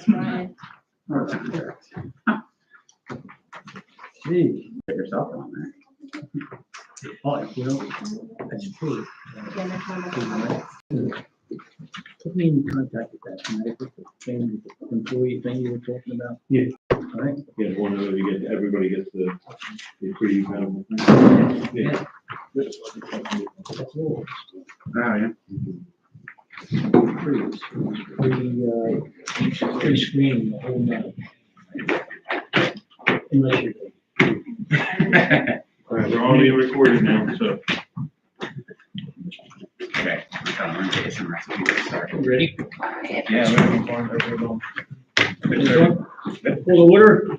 Brian. Gee, get yourself on there. Oh, you know, that's true. Put me in contact with that Connecticut thing, employee thing you were talking about. Yeah. All right. Yeah, one of the, everybody gets the free medical. Yeah. That's all. Oh, yeah. Free screening the whole night. Unless you're. All right, we're all being recorded now, so. Okay, I'm gonna take some recipes to start. Ready? Yeah, everyone's on, everyone's For the order.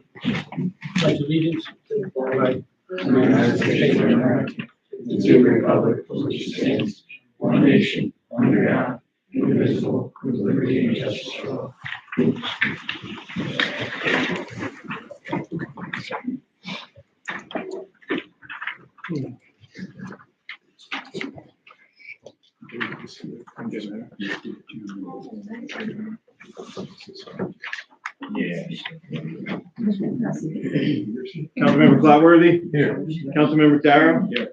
Pledge allegiance to the flag of the United States of America, and to the republic for which it stands, one nation, under God, indivisible, with liberty and justice for all. Yeah. Councilmember Clotworthy? Here. Councilmember Darrow? Here.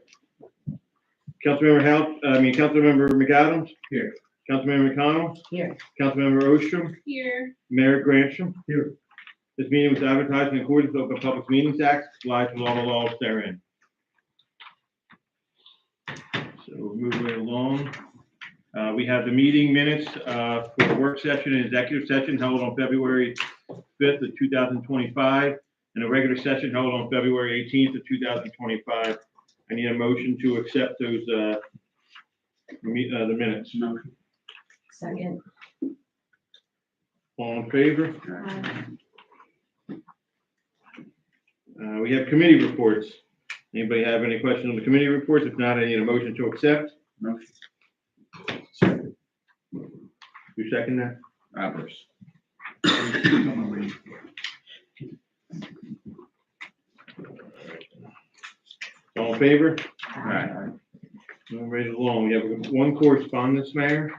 Councilmember McAdams? Here. Councilmember McConnell? Here. Councilmember Ostrom? Here. Mayor Gransham? Here. This meeting was advertised in accordance with the Open Public Meetings Act, applies to all the laws therein. So we'll move right along. We have the meeting minutes for the work session and executive session held on February 5th of 2025, and a regular session held on February 18th of 2025. I need a motion to accept those the minutes. Second. All in favor? We have committee reports. Anybody have any questions on the committee reports? If not, I need a motion to accept. Motion. You second that? Roberts. All in favor? Alright. Moving right along, we have one correspondence, Mayor.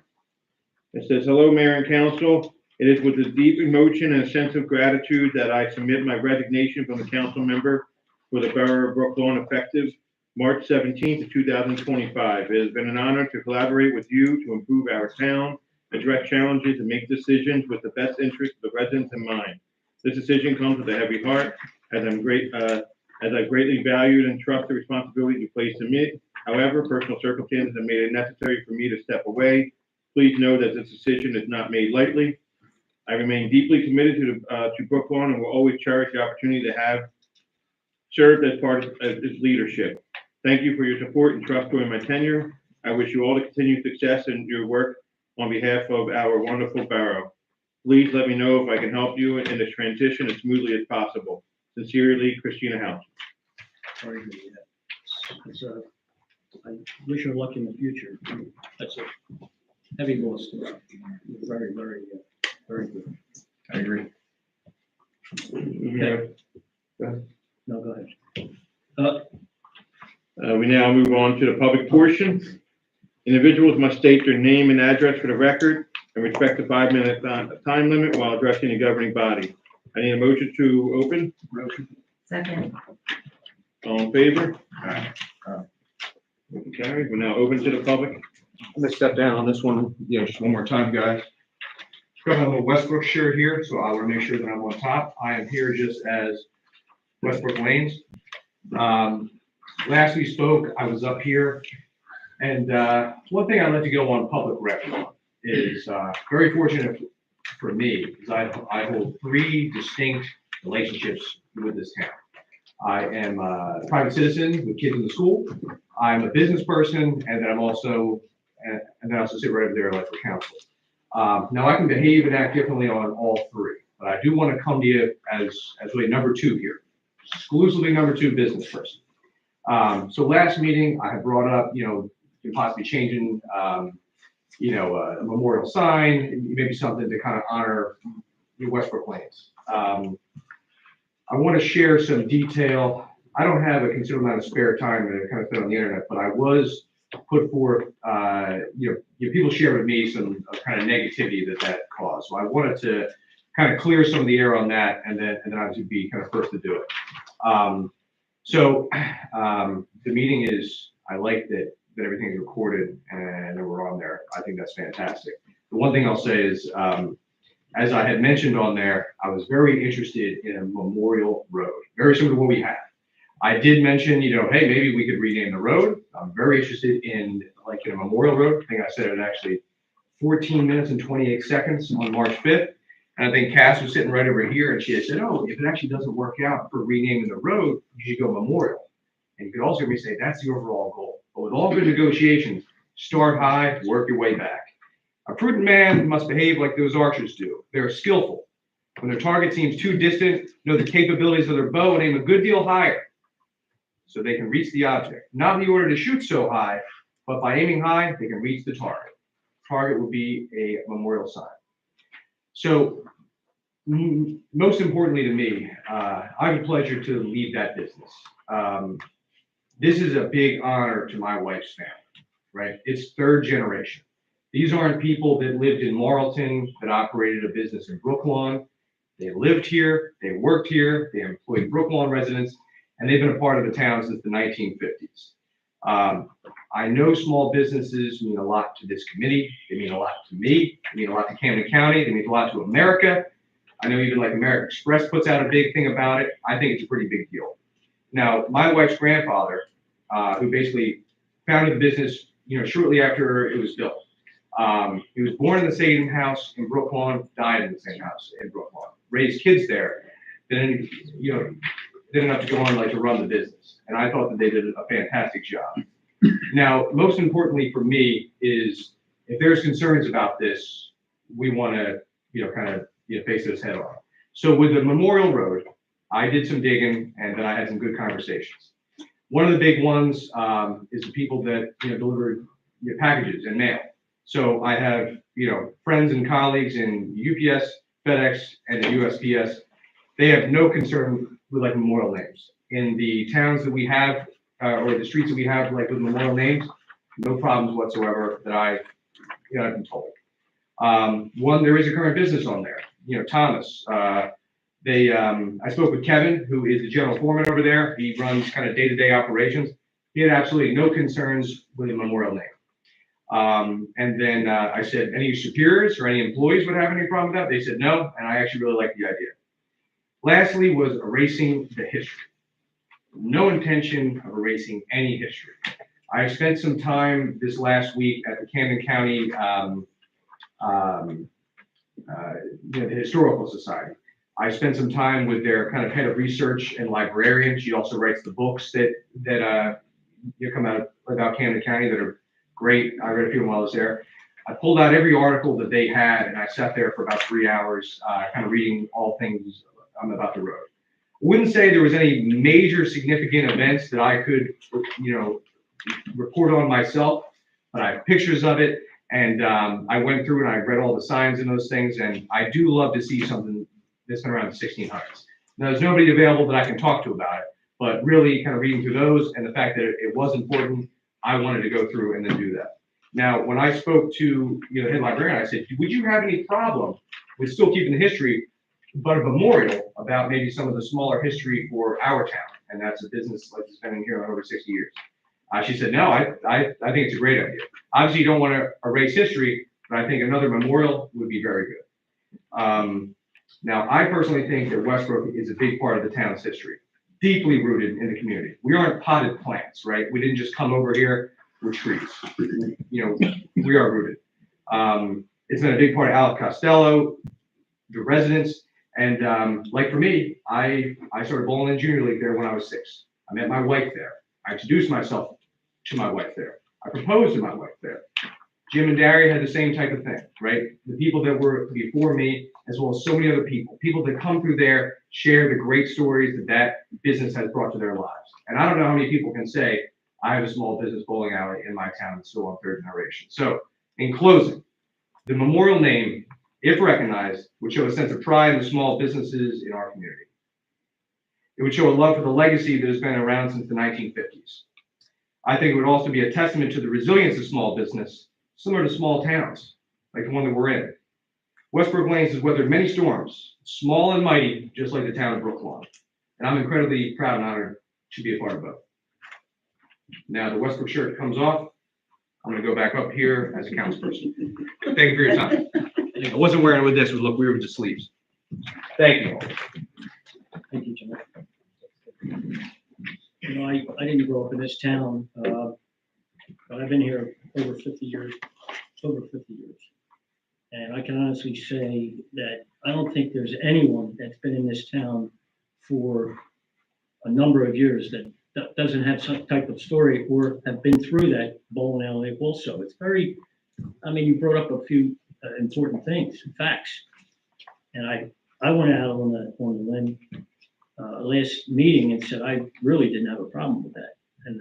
It says, "Hello, Mayor and Council. It is with a deep emotion and a sense of gratitude that I submit my resignation from the council member for the Borough of Brooklawn effective March 17th, 2025. It has been an honor to collaborate with you to improve our town, address challenges, and make decisions with the best interest of the residents in mind. This decision comes with a heavy heart, as I greatly valued and trust the responsibility you placed in me. However, personal circumstances have made it necessary for me to step away. Please know that this decision is not made lightly. I remain deeply committed to Brooklawn and will always cherish the opportunity to have served as part of its leadership. Thank you for your support and trust during my tenure. I wish you all the continued success in your work on behalf of our wonderful borough. Please let me know if I can help you in this transition as smoothly as possible. Sincerely, Christina House." Sorry to hear that. I wish her luck in the future. That's a heavy loss to her. Very, very, very good. I agree. Yeah. No, go ahead. We now move on to the public portion. Individuals must state their name and address for the record and respect the 5-minute time limit while addressing the governing body. I need a motion to open. Motion. Second. All in favor? Alright. Motion carried. We're now open to the public. I'm gonna step down on this one, just one more time, guys. Got my little Westbrook shirt here, so I want to make sure that I'm on top. I am here just as Westbrook Lanes. Last we spoke, I was up here, and one thing I'd like to go on public record on is very fortunate for me, because I hold 3 distinct relationships with this town. I am a private citizen with kids in the school. I'm a business person, and then I'm also, and then I also sit right over there like for council. Now I can behave and act differently on all 3, but I do want to come to you as really number 2 here, exclusively number 2 business person. So last meeting I had brought up, possibly changing, a memorial sign, maybe something to kind of honor your Westbrook Lanes. I want to share some detail. I don't have a considerable amount of spare time to kind of fit on the internet, but I was put forth, people share with me some kind of negativity that caused. So I wanted to kind of clear some of the air on that, and then obviously be kind of first to do it. The meeting is, I like that everything is recorded and that we're on there. I think that's fantastic. The one thing I'll say is, as I had mentioned on there, I was very interested in a memorial road, very similar to what we have. I did mention, hey, maybe we could rename the road. I'm very interested in a memorial road. I think I said it actually 14 minutes and 28 seconds on March 5th. And I think Cass was sitting right over here and she had said, oh, if it actually doesn't work out for renaming the road, you should go memorial. And you could also hear me say that's the overall goal. But with all good negotiations, start high, work your way back. A prudent man must behave like those archers do. They're skillful. When their target seems too distant, know the capabilities of their bow and aim a good deal higher so they can reach the object. Not in the order to shoot so high, but by aiming high, they can reach the target. Target would be a memorial sign. So most importantly to me, I have a pleasure to lead that business. This is a big honor to my wife's family, right? It's third generation. These aren't people that lived in Marlton, that operated a business in Brooklawn. They lived here, they worked here, they employed Brooklawn residents, and they've been a part of the town since the 1950s. I know small businesses mean a lot to this committee. They mean a lot to me. They mean a lot to Camden County. They mean a lot to America. I know even American Express puts out a big thing about it. I think it's a pretty big deal. Now, my wife's grandfather, who basically founded the business, shortly after it was built. He was born in the same house in Brooklawn, died in the same house in Brooklawn, raised kids there. Then, didn't have to go on to run the business. And I thought that they did a fantastic job. Now, most importantly for me is if there's concerns about this, we want to, face those head on. So with the Memorial Road, I did some digging and then I had some good conversations. One of the big ones is the people that, deliver your packages and mail. So I have, friends and colleagues in UPS, FedEx, and the USPS. They have no concern with memorial names. In the towns that we have, or the streets that we have with memorial names, no problems whatsoever that I've been told. One, there is a current business on there, Thomas. I spoke with Kevin, who is the general foreman over there. He runs kind of day-to-day operations. He had absolutely no concerns with a memorial name. And then I said, any superiors or any employees would have any problem with that? They said no, and I actually really liked the idea. Lastly was erasing the history. No intention of erasing any history. I spent some time this last week at the Camden County the Historical Society. I spent some time with their kind of head of research and librarian. She also writes the books that come out about Camden County that are great. I read a few of them while I was there. I pulled out every article that they had, and I sat there for about 3 hours, kind of reading all things about the road. I wouldn't say there was any major significant events that I could, report on myself, but I have pictures of it, and I went through and I read all the signs and those things, and I do love to see something that's been around the 1600s. Now, there's nobody available that I can talk to about it, but really kind of reading through those and the fact that it was important, I wanted to go through and then do that. Now, when I spoke to the head librarian, I said, would you have any problem with still keeping the history, but a memorial about maybe some of the smaller history for our town? And that's a business that's been in here over 60 years. She said, no, I think it's a great idea. Obviously, you don't want to erase history, but I think another memorial would be very good. Now, I personally think that Westbrook is a big part of the town's history, deeply rooted in the community. We aren't potted plants, right? We didn't just come over here with trees. We are rooted. It's been a big part of Alec Costello, the residents, and for me, I started bowling in junior league there when I was 6. I met my wife there. I introduced myself to my wife there. I proposed to my wife there. Jim and Darry had the same type of thing, right? The people that were before me, as well as so many other people that come through there, share the great stories that business has brought to their lives. And I don't know how many people can say, I have a small business bowling alley in my town that's still on third generation. So in closing, the memorial name, if recognized, would show a sense of pride in the small businesses in our community. It would show a love for the legacy that has been around since the 1950s. I think it would also be a testament to the resilience of small business, similar to small towns, like the one that we're in. Westbrook Lanes has weathered many storms, small and mighty, just like the town of Brooklawn. And I'm incredibly proud and honored to be a part of both. Now the Westbrook shirt comes off. I'm gonna go back up here as a councilperson. Thank you for your time. I wasn't wearing it with this, look, we were with the sleeves. Thank you all. Thank you, Jim. You know, I didn't grow up in this town, but I've been here over 50 years. And I can honestly say that I don't think there's anyone that's been in this town for a number of years that doesn't have some type of story or have been through that bowling alley also. It's very, I mean, you brought up a few important things, facts. And I went out on the limb last meeting and said I really didn't have a problem with that. And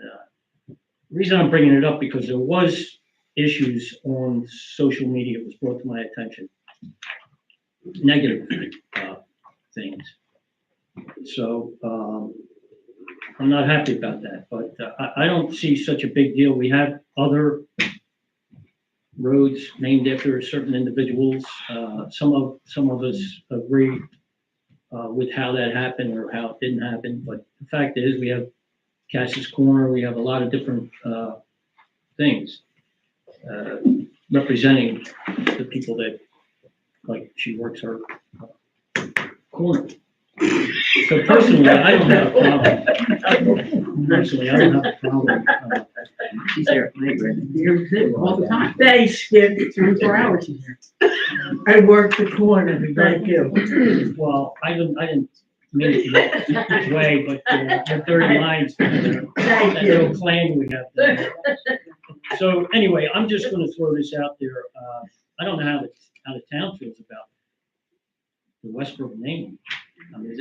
the reason I'm bringing it up because there was issues on social media. It was brought to my attention, negative things. So I'm not happy about that, but I don't see such a big deal. We have other roads named after certain individuals. Some of us agree with how that happened or how it didn't happen, but the fact is we have Cass's Corner. We have a lot of different things representing the people that, like, she works her corner. So personally, I don't have a problem. Personally, I don't have a problem. She's here all the time. They skipped 24 hours in here. I worked the corner, thank you. Well, I didn't mean it that way, but the 30 lines, that Thank little you. claim we have there. So anyway, I'm just gonna throw this out there. I don't know how the town feels about the Westbrook name. I mean,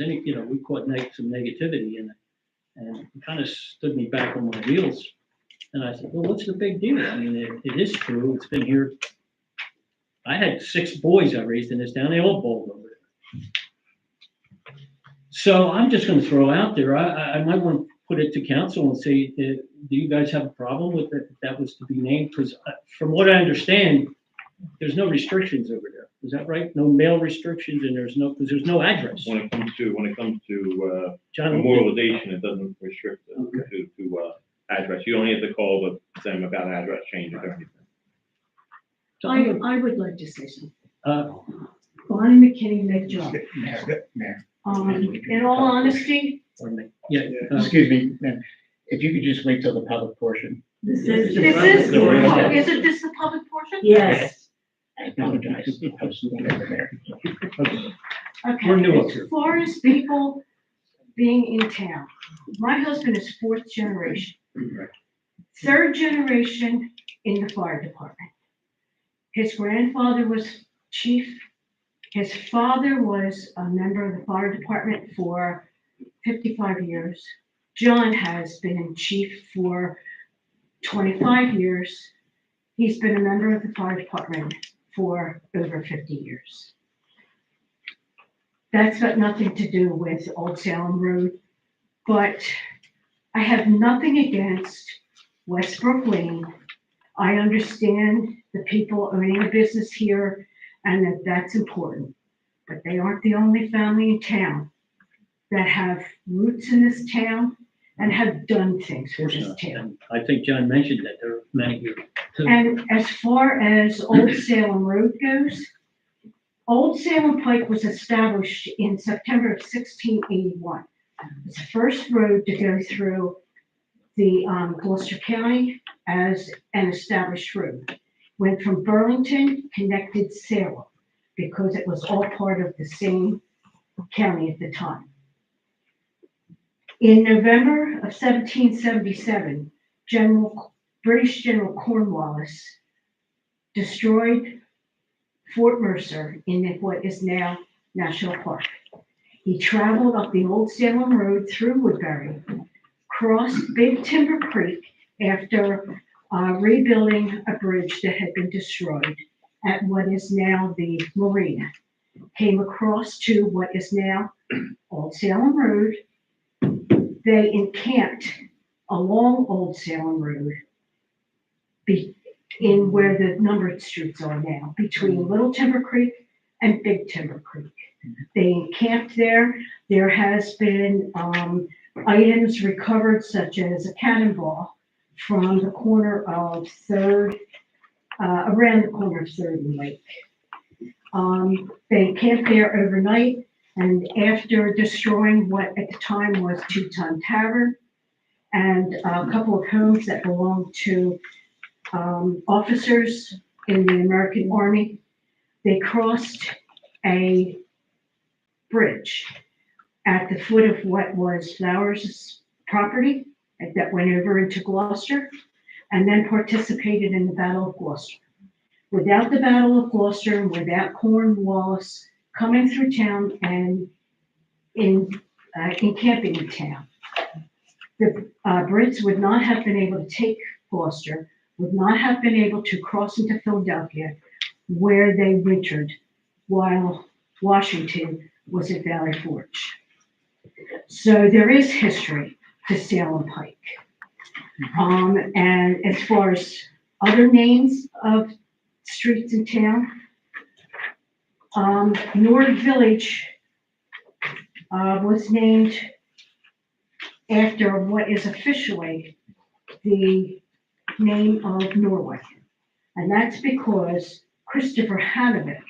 we caught some negativity in it, and it kind of stood me back on my heels. And I said, well, what's the big deal? I mean, it is true. It's been here. I had 6 boys I raised in this town. They all bowled over there. So I'm just going to throw out there. I might want to put it to council and say, do you guys have a problem with it? If that was to be named? Because from what I understand, there's no restrictions over there. Is that right? No mail restrictions, and there's no address. When it comes to John, memorialization, it doesn't restrict to address. You only have to call them about address changes or anything. I would like to say something. Uh, Bonnie McKinney, Meg Job. Mayor. In all honesty, pardon me. Yeah. Excuse me, ma'am, if you could just wait till the public portion. this is. This Isn't is- this the public portion? Yes. I apologize. I was looking over there. Okay, We're new up as here. far as people being in town, my husband is 4th generation. 3rd generation in the fire department. His grandfather was chief. His father was a member of the fire department for 55 years. John has been in chief for 25 years. He's been a member of the fire department for over 50 years. That's got nothing to do with Old Salem Road, but I have nothing against Westbrook Lane. I understand the people owning a business here and that's important, but they aren't the only family in town that have roots in this town and have done things Of for course this not. town. And I think John mentioned that there are many here. And as far as Old Salem Road goes, Old Salem Pike was established in September of 1681. It's the first road to go through the Gloucester County as an established road. Went from Burlington, connected Salem, because it was all part of the same county at the time. In November of 1777, British General Cornwallis destroyed Fort Mercer in what is now National Park. He traveled up the Old Salem Road through Woodbury, crossed Big Timber Creek after rebuilding a bridge that had been destroyed at what is now the marina, came across to what is now Old Salem Road. They encamped along Old Salem Road in where the numbered streets are now, between Little Timber Creek and Big Timber Creek. They encamped there. There has been items recovered such as a cannonball from the corner of Third, around the corner of Third and Lake. They encamped there overnight, and after destroying what at the time was Two-Ton Tavern and a couple of homes that belonged to officers in the American Army, they crossed a bridge at the foot of what was Flowers' property that went over into Gloucester, and then participated in the Battle of Gloucester. Without the Battle of Gloucester, and without Cornwallis coming through town and encamping in town, the Brits would not have been able to take Gloucester, would not have been able to cross into Philadelphia, where they wintered while Washington was at Valley Forge. So there is history to Salem Pike. And as far as other names of streets in town, Norwood Village was named after what is officially the name of Norway. And that's because Christopher Hanovic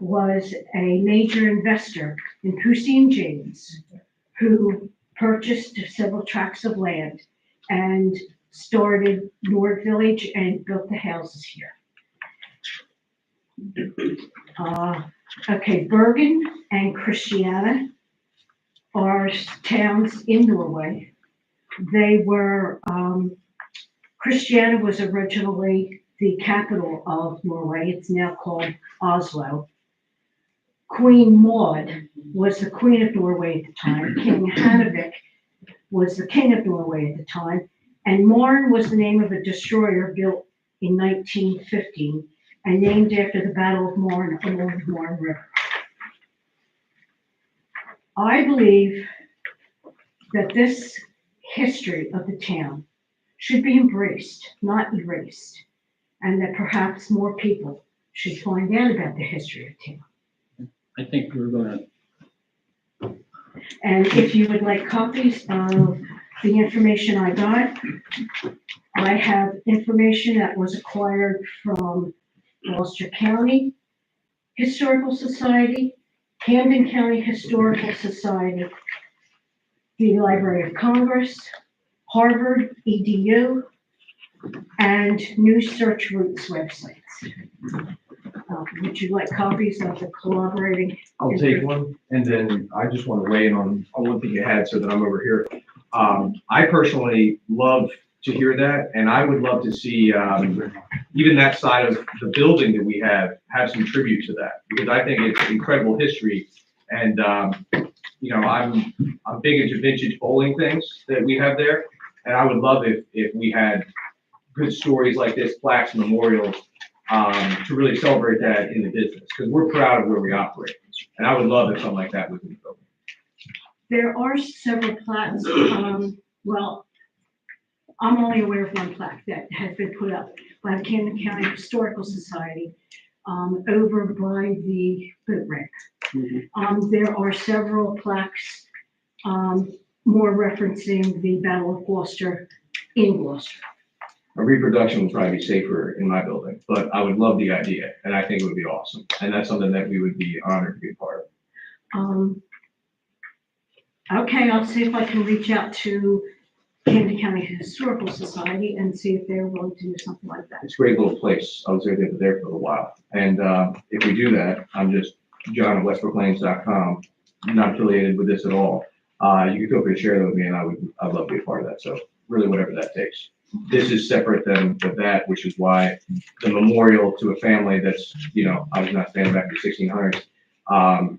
was a major investor in Pusey and James, who purchased several tracts of land and started Norwood Village and built the houses here. Okay, Bergen and Christiana are towns in Norway. They were, Christiana was originally the capital of Norway. It's now called Oslo. Queen Maud was the queen of Norway at the time. King Hanovic was the king of Norway at the time. And Marne was the name of a destroyer built in 1915 and named after the Battle of Marne along the Marne River. I believe that this history of the town should be embraced, not erased, and that perhaps more people should find out about the history of town. I think we're gonna, And if you would like copies of the information I got, I have information that was acquired from Gloucester County Historical Society, Camden County Historical Society, the Library of Congress, Harvard EDU, and New Search Roots websites. Would you like copies of the collaborating? I'll take one, and then I just want to weigh in on one thing you had so that I'm over here. I personally love to hear that, and I would love to see even that side of the building that we have some tribute to that, because I think it's incredible history. And you know, I'm big into vintage bowling things that we have there, and I would love if we had good stories like this, plaques, memorials, to really celebrate that in the business, because we're proud of where we operate. And I would love if something like that was in the building. There are several plaques, well, I'm only aware of one plaque that has been put up by the Camden County Historical Society, over by the boat ramp. There are several plaques, more referencing the Battle of Gloucester in Gloucester. A reproduction would probably be safer in my building, but I would love the idea, and I think it would be awesome. And that's something that we would be honored to be a part of. Okay, I'll see if I can reach out to Camden County Historical Society and see if they're willing to do something like that. It's a great little place. I was there for a while. And if we do that, I'm just John at westbrooklands.com, not affiliated with this at all. You can feel free to share that with me, and I'd love to be a part of that. So really, whatever that takes. This is separate than that, which is why the memorial to a family that's, you know, I was not standing back in the 1600s,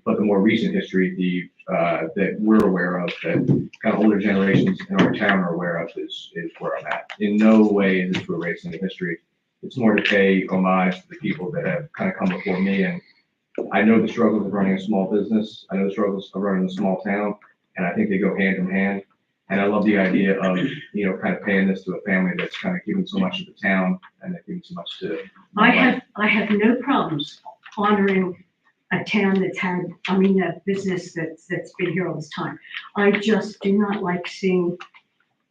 but the more recent history, that we're aware of, that kind of older generations in our town are aware of, is where I'm at. In no way is this to erase any history. It's more to pay homage to the people that have kind of come before me. And I know the struggles of running a small business. I know the struggles of running a small town, and I think they go hand in hand. And I love the idea of, you know, kind of paying this to a family that's kind of given so much to the town and that given so much to. I have no problems honoring a town that's had, a business that's been here all this time. I just do not like seeing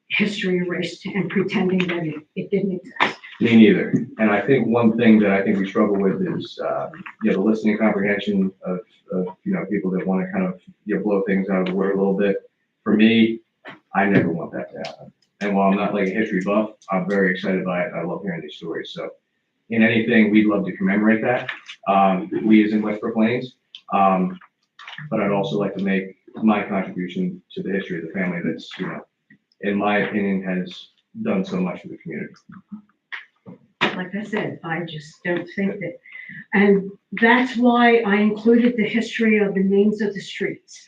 history erased and pretending that it didn't exist. Me neither. And I think one thing that I think we struggle with is, the listening comprehension of, people that want to kind of, blow things out of the water a little bit. For me, I never want that to happen. And while I'm not like a history buff, I'm very excited by it. I love hearing these stories. So in anything, we'd love to commemorate that. We as in West Brooklanes. But I'd also like to make my contribution to the history of the family that's, in my opinion, has done so much for the community. Like I said, I just don't think that, and that's why I included the history of the names of the streets.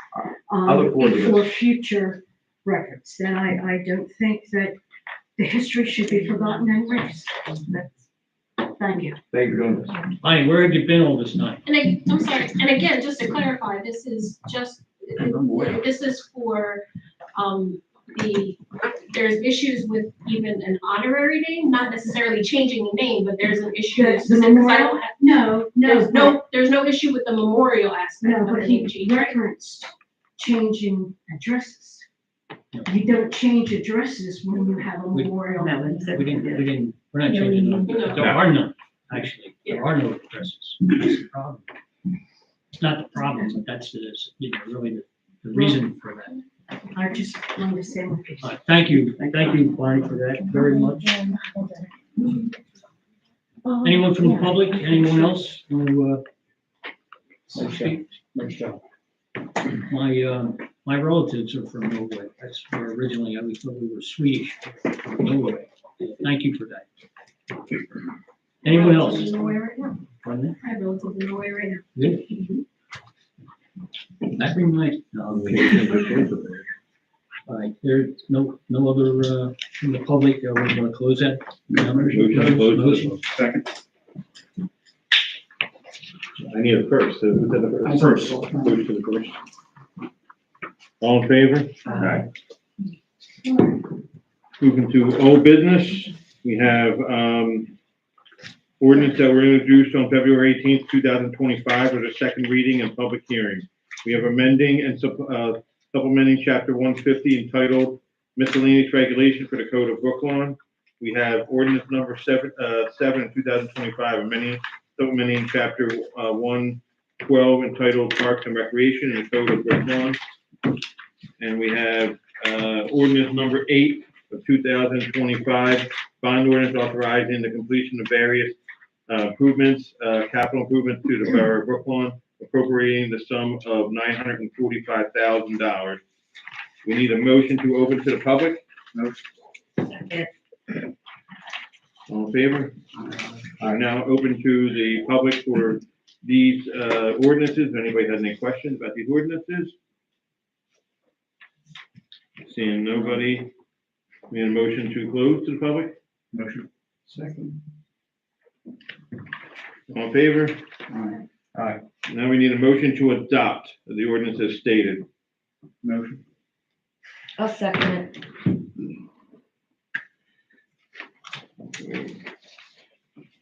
I look forward to For this. future records, and I don't think that the history should be forgotten and erased. Thank you. Thank you for doing this. Hi, where have you been all this time? I'm sorry, and again, just to clarify, this is for, there's issues with even an honorary name, not necessarily changing the name, but there's an issue. The because I memorial? don't have- No, There's no issue with the memorial aspect no, of the but name he change, right? referenced changing addresses. No. You don't change addresses when you have a memorial. We're not changing them. No. There are none, actually. There are no addresses. That's the problem. It's not the problem, but that's really the reason for that. I just wanted to say my piece. Thank you, Barney, for that very much. Anyone from the public, anyone else who, speak? Nice job. My relatives are from Norway. That's where originally I thought we were Swedish, Norway. Thank you for that. Anyone else? In Norway right now. Pardon I have relatives in Norway right now. me? Good. That reminds, no, I'm kidding. All right, there's no other, from the public, we're gonna close that. Motion to close this. Motion. Second. I need a first. Who did the first? Move to the first. All in favor? Aye. Moving to old business, we have, ordinance that were introduced on February 18th, 2025, with a second reading and public hearing. We have amending and supplementing chapter 150 entitled miscellaneous regulation for the code of Brooklawn. We have ordinance number 7 in 2025, amending, supplementing chapter 112 entitled Parks and Recreation in the code of Brooklawn. And we have ordinance number 8 of 2025, bond ordinance authorizing the completion of various improvements, capital improvements to the Borough of Brooklawn, appropriating the sum of $945,000. We need a motion to open to the public. All in favor? I now open to the public for these ordinances. If anybody has any questions about these ordinances? Seeing nobody, we need a motion to close to the public. Motion. Second. All in favor? Aye. Aye. Now we need a motion to adopt the ordinance as stated. Motion. I'll second it.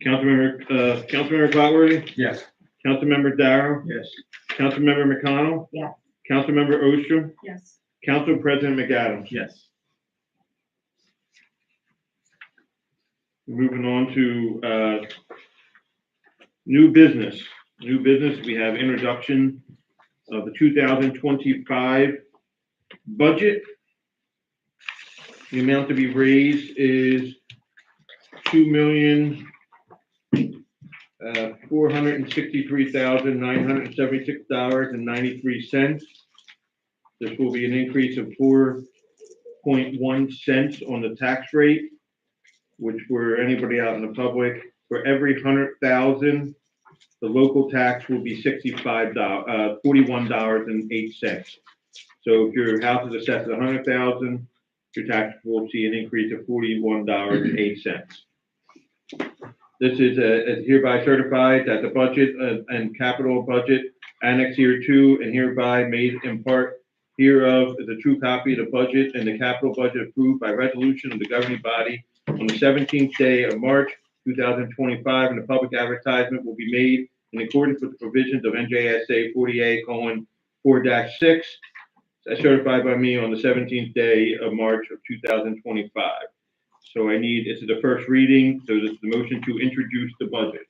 Councilmember Clatworthy, Yes. Councilmember Darrow, Yes. Councilmember McConnell. Yes. Councilmember Ostrom, Yes. Council President McAdams. Yes. Moving on to new business. New business, we have introduction of the 2025 budget. The amount to be raised is $2,463,976.93. This will be an increase of 4.1 cents on the tax rate, which for anybody out in the public, for every 100,000, the local tax will be $41.08. So if your house is assessed at 100,000, your tax will see an increase of $41.08. This is hereby certified that the budget and capital budget annex here to and hereby made in part hereof is a true copy of the budget and the capital budget approved by resolution of the governing body on the 17th day of March 2025, and the public advertisement will be made in accordance with the provisions of NJSA 48:4-6, as certified by me on the 17th day of March of 2025. So this is the first reading, so this is the motion to introduce the budget.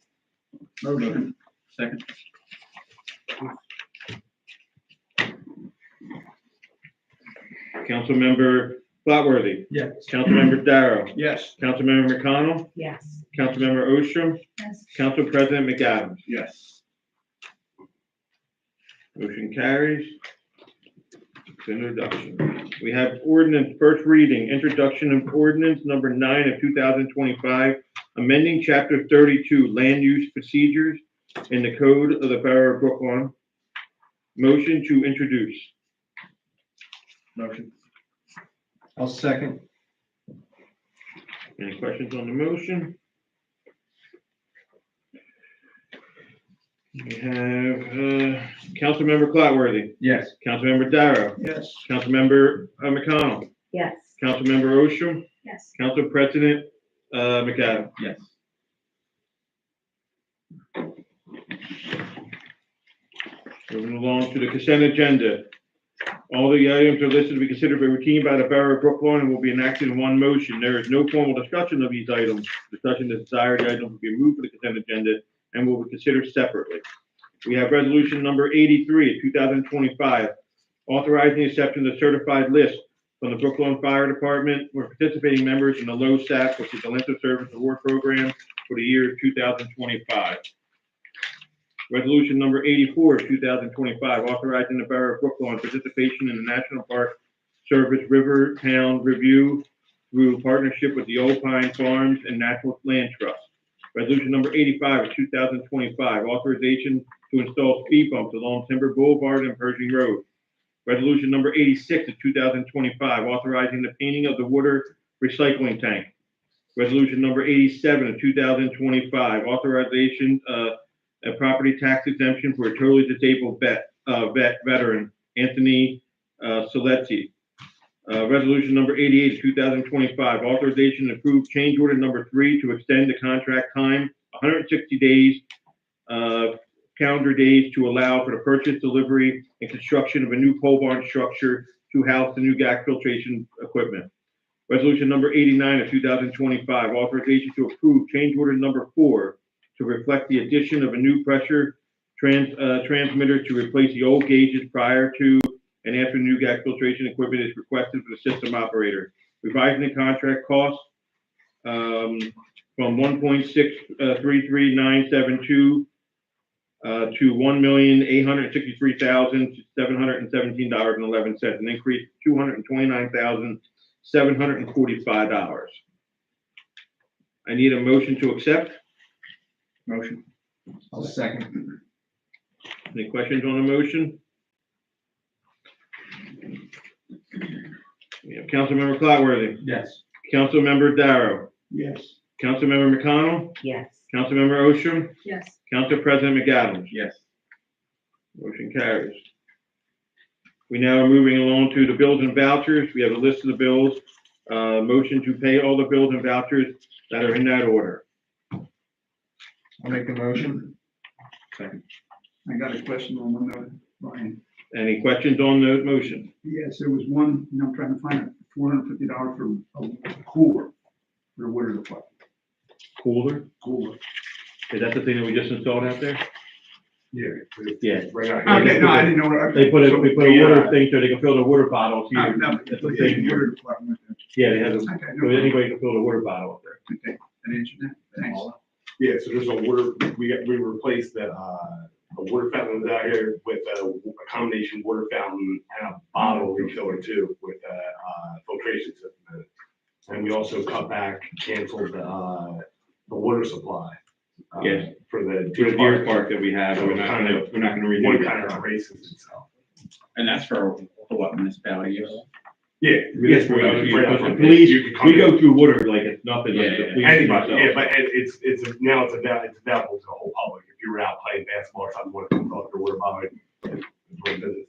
Motion. Second. Councilmember Flatworthy, Yes. Councilmember Darrow, Yes. Councilmember McConnell, Yes. Councilmember Ostrom, Yes. Council President McAdams. Yes. Motion carries. Introduction. We have ordinance, first reading, introduction of ordinance number 9 of 2025, amending chapter 32, land use procedures in the code of the Borough of Brooklawn. Motion to introduce. Motion. I'll second. Any questions on the motion? We have, Councilmember Clotworthy, Yes. Councilmember Darrow, Yes. Councilmember McConnell, Yes. Councilmember Ostrom, Yes. Council President, McAdams. Yes. Moving along to the consent agenda. All the items are listed to be considered by routine by the Borough of Brooklawn and will be enacted in one motion. There is no formal discussion of these items. Discussion is desired, the items will be removed from the consent agenda and will be considered separately. We have resolution number 83 of 2025, authorizing the acceptance of certified list from the Brooklawn Fire Department for participating members in the LoSAP, which is the Length of Service Award Program for the year 2025. Resolution number 84 of 2025, authorizing the Borough of Brooklawn participation in the National Park Service River Town Review through partnership with the Old Pine Farms and National Land Trust. Resolution number 85 of 2025, authorization to install speed bumps along Timber Boulevard and Pershing Road. Resolution number 86 of 2025, authorizing the painting of the water recycling tank. Resolution number 87 of 2025, authorization a property tax exemption for a totally disabled veteran, Anthony Soletti. Resolution number 88 of 2025, authorization to approve change order number 3 to extend the contract time 160 days, calendar days to allow for the purchase, delivery, and construction of a new pole barn structure to house the new GAC filtration equipment. Resolution number 89 of 2025, authorization to approve change order number 4 to reflect the addition of a new pressure transmitter to replace the old gauges prior to and after new GAC filtration equipment is requested for the system operator. Revising the contract cost from $1.633972 to $1,863,717.11, an increase of $229,745. I need a motion to accept. Motion. I'll second. Any questions on the motion? We have Councilmember Clotworthy, Yes. Councilmember Darrow, Yes. Councilmember McConnell, Yes. Councilmember Ostrom, Yes. Council President McAdams. Yes. Motion carries. We now are moving along to the bills and vouchers. We have a list of the bills. Motion to pay all the bills and vouchers that are in that order. I'll make the motion. Second. I got a question on one note, Brian. Any questions on the motion? Yes, there was one, I'm trying to find it, $450 for a cooler for the water department. Cooler? Cooler. Is that the thing that we just installed out there? Yeah. Yeah. Right out here. Okay, no, I didn't know what. They put a So, water thing so they can fill the water bottles here. No, That's the it's thing. the water department. Yeah, they have, Okay, so no, anybody can fill the water bottle up there. okay, that answered that, thanks. Yeah, so there's a water, we replaced the, a water fountain out here with a combination water fountain and a bottle refiller too with a, filtration system in it. And we also cut back, canceled, the water supply. Yes. For the. To the deer park that we have, we're not gonna redo One that. kind of erases itself. And that's for what municipality? Yeah. Yes, right out the front. police, You can come we in. go through water like it's nothing. Like the police Anybody, yeah, themselves. but it's available to the whole public. If you were out playing basketball or something, want to fill up your water bottle.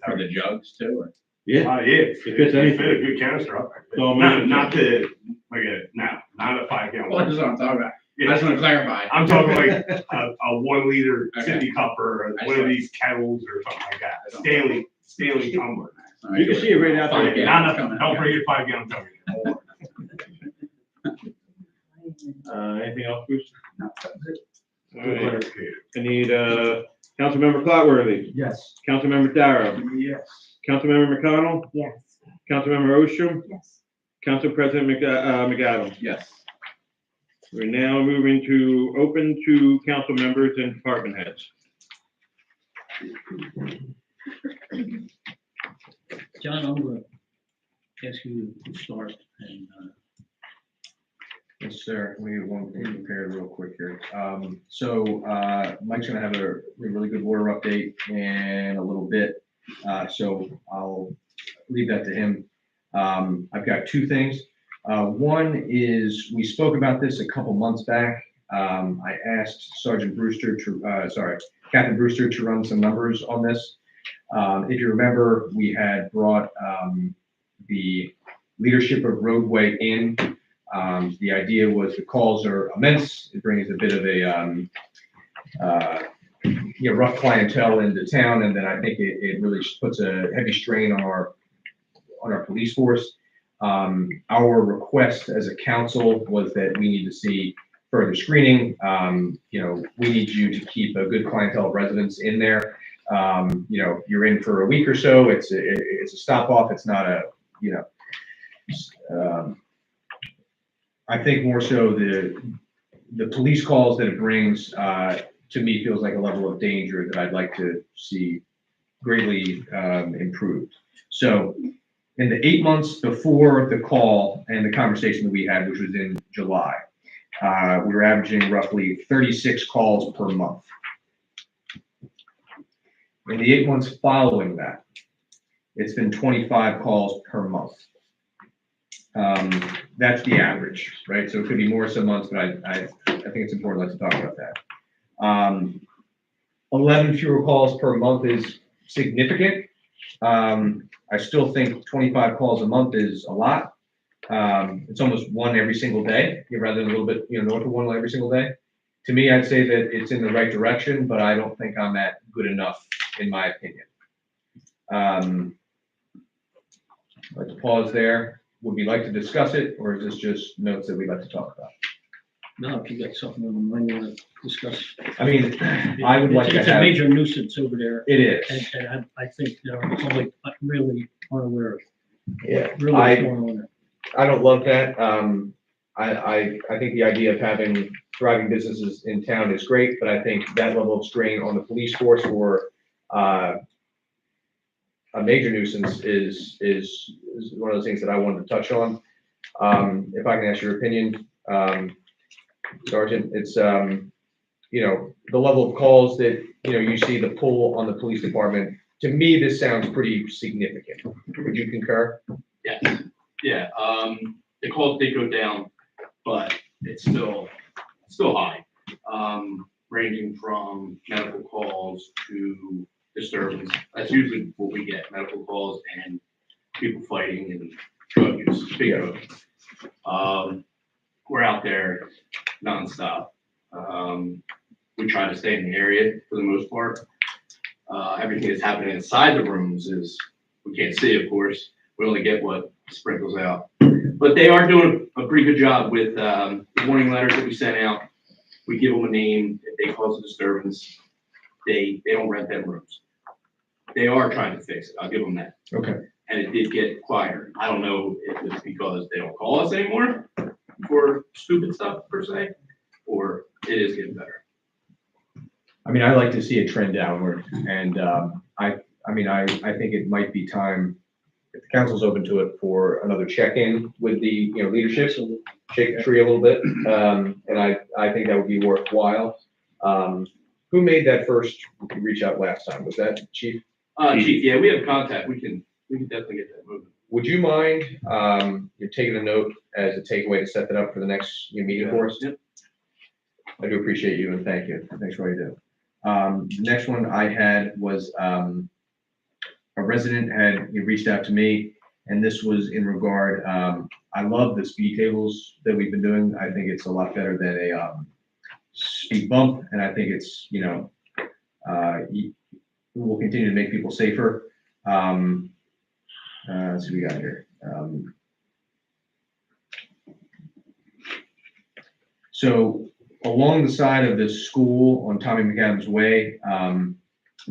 For the jugs too, or? Yeah, Yeah. If it's anything. Fit a good canister up. So, Not the, like a, no, not a 5 gallon. Well, that's what I'm talking about. Yeah, just want to clarify. I'm talking like a 1 liter Okay. sippy cup or I one of see. these kettles or something like that. A Stanley tumbler. You can see it right out there. Not enough, don't forget your 5-gallon jug. Anything else, Bruce? No, that's it. All right. I need, Councilmember Clotworthy, Yes. Councilmember Darrow, Yes. Councilmember McConnell, Yes. Councilmember Ostrom, Yes. Council President McAdams. Yes. We're now moving to open to council members and department heads. John, I'm gonna ask you to start and, Yes, sir. We have one thing prepared real quick here. Mike's gonna have a really good water update in a little bit. So I'll leave that to him. I've got two things. One is, we spoke about this a couple months back. I asked Captain Brewster to run some numbers on this. If you remember, we had brought the leadership of roadway in. The idea was the calls are immense. It brings a bit of a rough clientele into town, and then I think it really puts a heavy strain on our police force. Our request as a council was that we need to see further screening. We need you to keep a good clientele of residents in there. You're in for a week or so. It's a stop off. It's not a, I think more so the police calls that it brings, to me, feels like a level of danger that I'd like to see greatly improved. So in the 8 months before the call and the conversation that we had, which was in July, we were averaging roughly 36 calls per month. In the 8 months following that, it's been 25 calls per month. That's the average, right? So it could be more some months, but I think it's important let's talk about that. 11 fewer calls per month is significant. I still think 25 calls a month is a lot. It's almost one every single day, rather than a little bit, north of one every single day. To me, I'd say that it's in the right direction, but I don't think I'm at good enough, in my opinion. I'd like to pause there. Would we like to discuss it, or is this just notes that we'd like to talk about? no, if you got something on mind you wanna discuss. I mean, I would like to It's a have, major nuisance over there, it is. and I think that our public really aren't aware of Yeah, really what's going on there. I don't love that. I think the idea of having thriving businesses in town is great, but I think that level of strain on the police force for a major nuisance is one of those things that I wanted to touch on. If I can ask your opinion, Sergeant, it's, the level of calls that, you see the pull on the police department. To me, this sounds pretty significant. Would you concur? Yes, yeah, the calls did go down, but it's still high. Ranging from medical calls to disturbance. That's usually what we get, medical calls and people fighting and drug use, big drug use. We're out there nonstop. We try to stay in the area for the most part. Everything that's happening inside the rooms is, we can't see, of course. We only get what sprinkles out. But they are doing a pretty good job with the warning letters that we sent out. We give them a name. If they cause a disturbance, they don't rent them rooms. They are trying to fix it. I'll give them that. Okay. And it did get quieter. I don't know if it's because they don't call us anymore for stupid stuff per se, or it is getting better. I mean, I like to see a trend downward, and I think it might be time, if the council's open to it, for another check-in with the leadership, shake the tree a little bit, and I think that would be worthwhile. Who made that first reach out last time? Was that Chief? Chief, yeah, we have contact. We can definitely get that moving. Would you mind you're taking a note as a takeaway to set that up for the next meeting for us? Yep. I do appreciate you and thank you. Thanks for what you do. The next one I had was a resident had reached out to me, and this was in regard. I love the speed tables that we've been doing. I think it's a lot better than speed bump, and I think it's, we'll continue to make people safer. Let's see what we got here. So along the side of the school on Tommy McAdams Way, I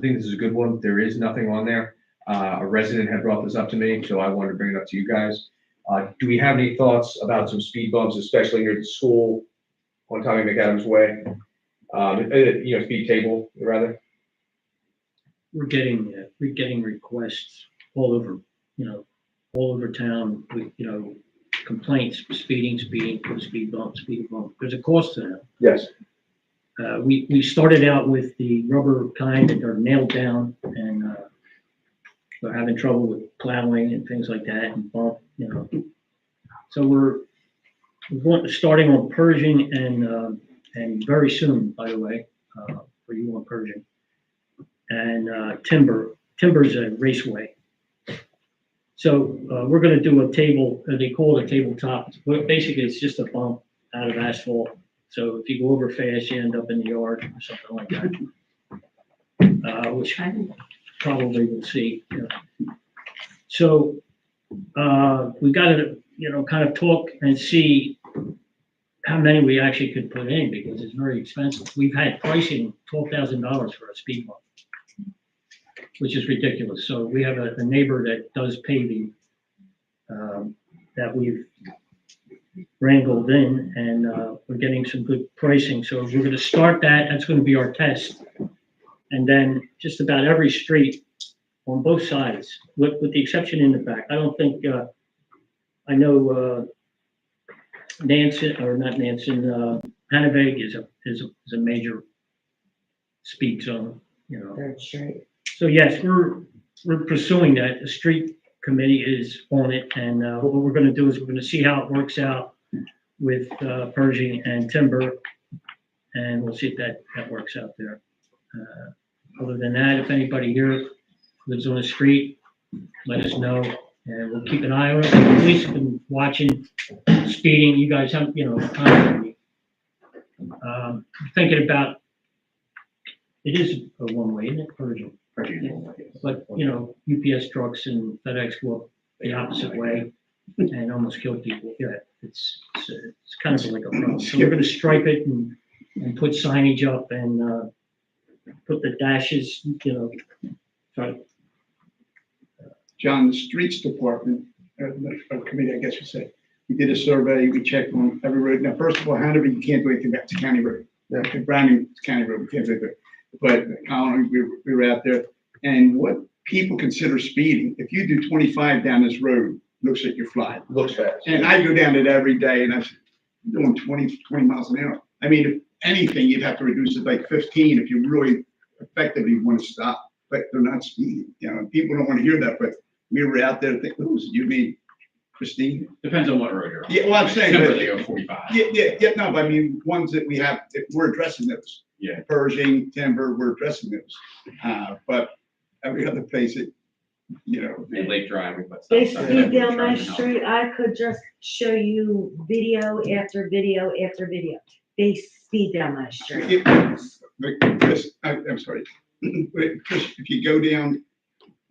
think this is a good one. There is nothing on there. A resident had brought this up to me, so I wanted to bring it up to you guys. Do we have any thoughts about some speed bumps, especially near the school on Tommy McAdams Way? Speed table, rather. We're getting requests all over, all over town with, complaints, speeding, put a speed bump. There's a cost to that. Yes. We started out with the rubber kind that are nailed down, and we're having trouble with plowing and things like that, and bump, So we're starting on Pershing and very soon, by the way, for you on Pershing. And Timber's a raceway. So we're gonna do a table, they call it a tabletop. But basically, it's just a bump out of asphalt. So if you go over fast, you end up in the yard or something like that. Which probably we'll see. So we gotta, kind of talk and see how many we actually could put in, because it's very expensive. We've had pricing $12,000 for a speed bump, which is ridiculous. So we have a neighbor that does paving that we've wrangled in, and we're getting some good pricing. So we're going to start that. That's going to be our test. And then just about every street on both sides, with the exception in the back. I don't think, I know Hannibig is a major speed zone, Third Street. So yes, we're pursuing that. The street committee is on it, and what we're gonna do is we're gonna see how it works out with Pershing and Timber, and we'll see if that works out there. Other than that, if anybody here lives on the street, let us know, and we'll keep an eye on it. The police have been watching speeding. You guys have, constantly. Thinking about, it is a one-way, isn't it, Pershing? But, UPS trucks and FedEx go the opposite way and almost kill people. Yeah, it's kind of like a problem. So we're gonna stripe it and put signage up and put the dashes, try. John, the streets department, committee, I guess you say, we did a survey, we checked on every road. Now, first of all, Hanover, you can't do anything, that's a county road. Browning, it's county road, we can't do it. But Colin, we were out there, and what people consider speeding, if you do 25 down this road, looks like you're flying. Looks fast. And I go down it every day, and I'm doing 20 miles an hour. I mean, if anything, you'd have to reduce it like 15 if you really effectively want to stop, but they're not speeding. People don't want to hear that, but we were out there thinking, oh, you mean Christine? Depends on what road you're on. Yeah, well, I'm saying. Timber, but- they go 45. Yeah, no, but I mean, ones that we have, we're addressing those. Yeah. Pershing, Timber, we're addressing those. But every other place, In Lake Drive, we put They stuff. speed down my street, I could just show you video after video after video. They speed down my street. Chris, I'm sorry. Wait, Chris, if you go down,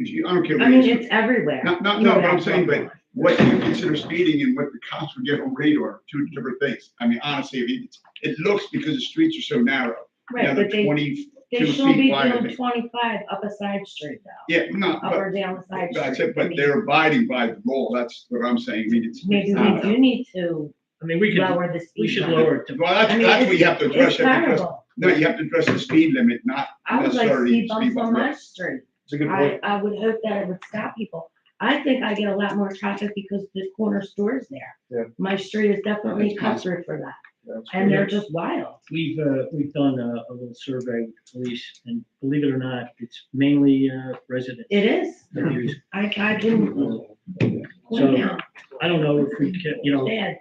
I don't care. I mean, it's everywhere. No, but I'm saying, but what you consider speeding and what the cops would get on radar, are two different things. I mean, honestly, it looks because the streets are so narrow. Right, but they 22 shouldn't be feet wide. doing 25 up a side street though, Yeah, no, up or down the side that's street. it, but they're abiding by the law. That's what I'm saying. I mean, it's. Maybe we do need to I mean, we lower the speed. we should limit. lower it to. Well, that's I mean, what you have to address. It's You have to address- terrible. No, you have to address the speed limit, not I would like necessarily speed bumps on my limit. street. It's a good point. I would hope that it would stop people. I think I get a lot more traffic because the corner store's there. Yeah. My street is definitely cut through for that, and they're just wild. We've done a little survey with police, and believe it or not, it's mainly residents. It is. that use it. I can point So out. I don't know if we can, Bad.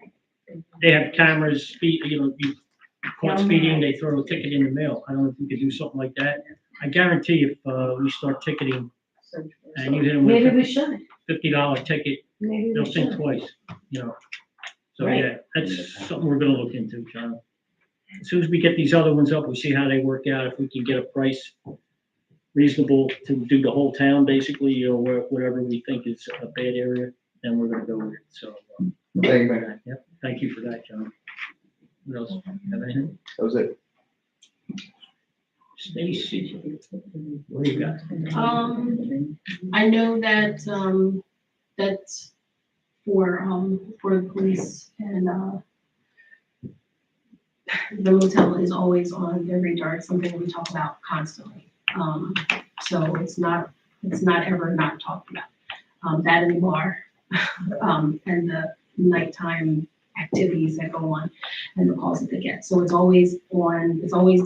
they have cameras, speed, you caught speeding, they throw a ticket in the mail. I don't know if we could do something like that. I guarantee if we start ticketing and you hit them Maybe we with should. a $50 ticket, Maybe they'll we think should. twice, So Right. yeah, that's something we're gonna look into, John. as soon as we get these other ones up, we see how they work out, if we can get a price reasonable to do the whole town, basically, or whatever we think is a bad area, then we're gonna go with it, so. Thank you, Mayor. Yep, thank you for that, John. What else? Have anything? That was it. Stacy, what do you got? I know that, that's for the police and, the motel is always on their radar. It's something that we talk about constantly. So it's not ever not talked about. That and the bar, and the nighttime activities that go on and the calls that they get. So it's always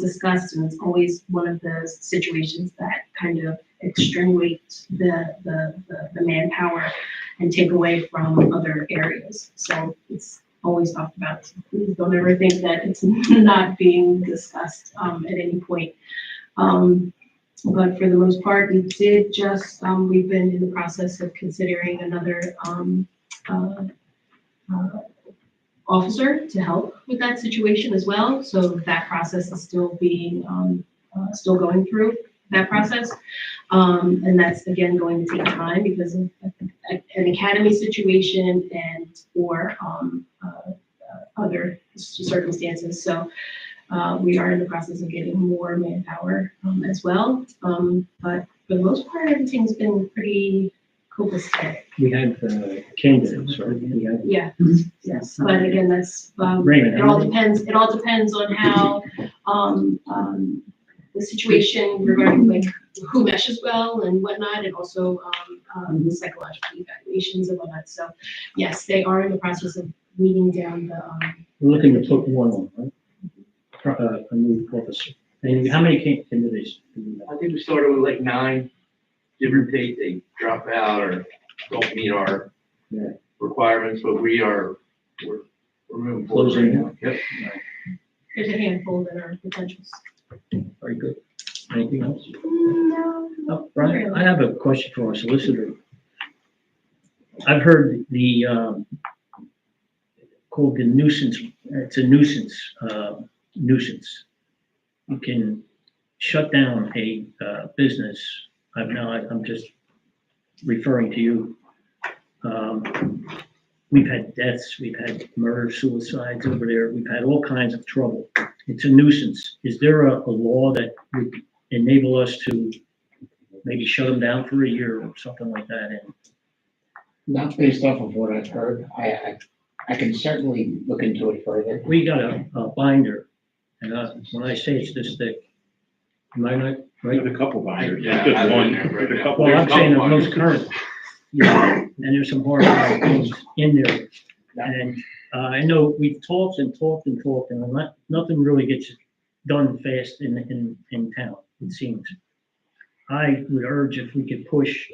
discussed, and it's always one of the situations that kind of extenuate the manpower and take away from other areas. So it's always talked about. So please don't ever think that it's not being discussed at any point. But for the most part, we did just, we've been in the process of considering another officer to help with that situation as well. So that process is still being, still going through that process. And that's again going to take time because of an academy situation and or other circumstances. So we are in the process of getting more manpower as well. But for the most part, everything's been pretty copacetic. We have candidates, right? We have Yeah, yes, but again, that's, Raymond, it all depends on how, the situation regarding like who meshes well and whatnot, and also, the psychological evaluations and whatnot. So, yes, they are in the process of weeding down the, we're looking to put one on, right? A new officer. And how many candidates do we have? I think we started with like 9, give or take, they drop out or don't meet our Yeah. requirements, but we're moving forward. Closing. right now. Yep. there's a handful that are potentials. Very good. Anything else? No. Oh, Brian, I have a question for our solicitor. I've heard the, called the nuisance, it's a nuisance, You can shut down a, business. I'm just referring to you. We've had deaths, we've had murder, suicides over there, we've had all kinds of trouble. It's a nuisance. Is there a law that would enable us to maybe shut them down for a year or something like that? And Not based off of what I've heard. I can certainly look into it further. we got a binder, and when I say it's this thick, am I not right? There's a couple binders. Yeah, Just I have one. one there right There's a now. couple. Well, I'm saying the binders. most current. Yeah, and there's some hard things in there. And I know we've talked and nothing really gets done fast in town, it seems. I would urge if we could push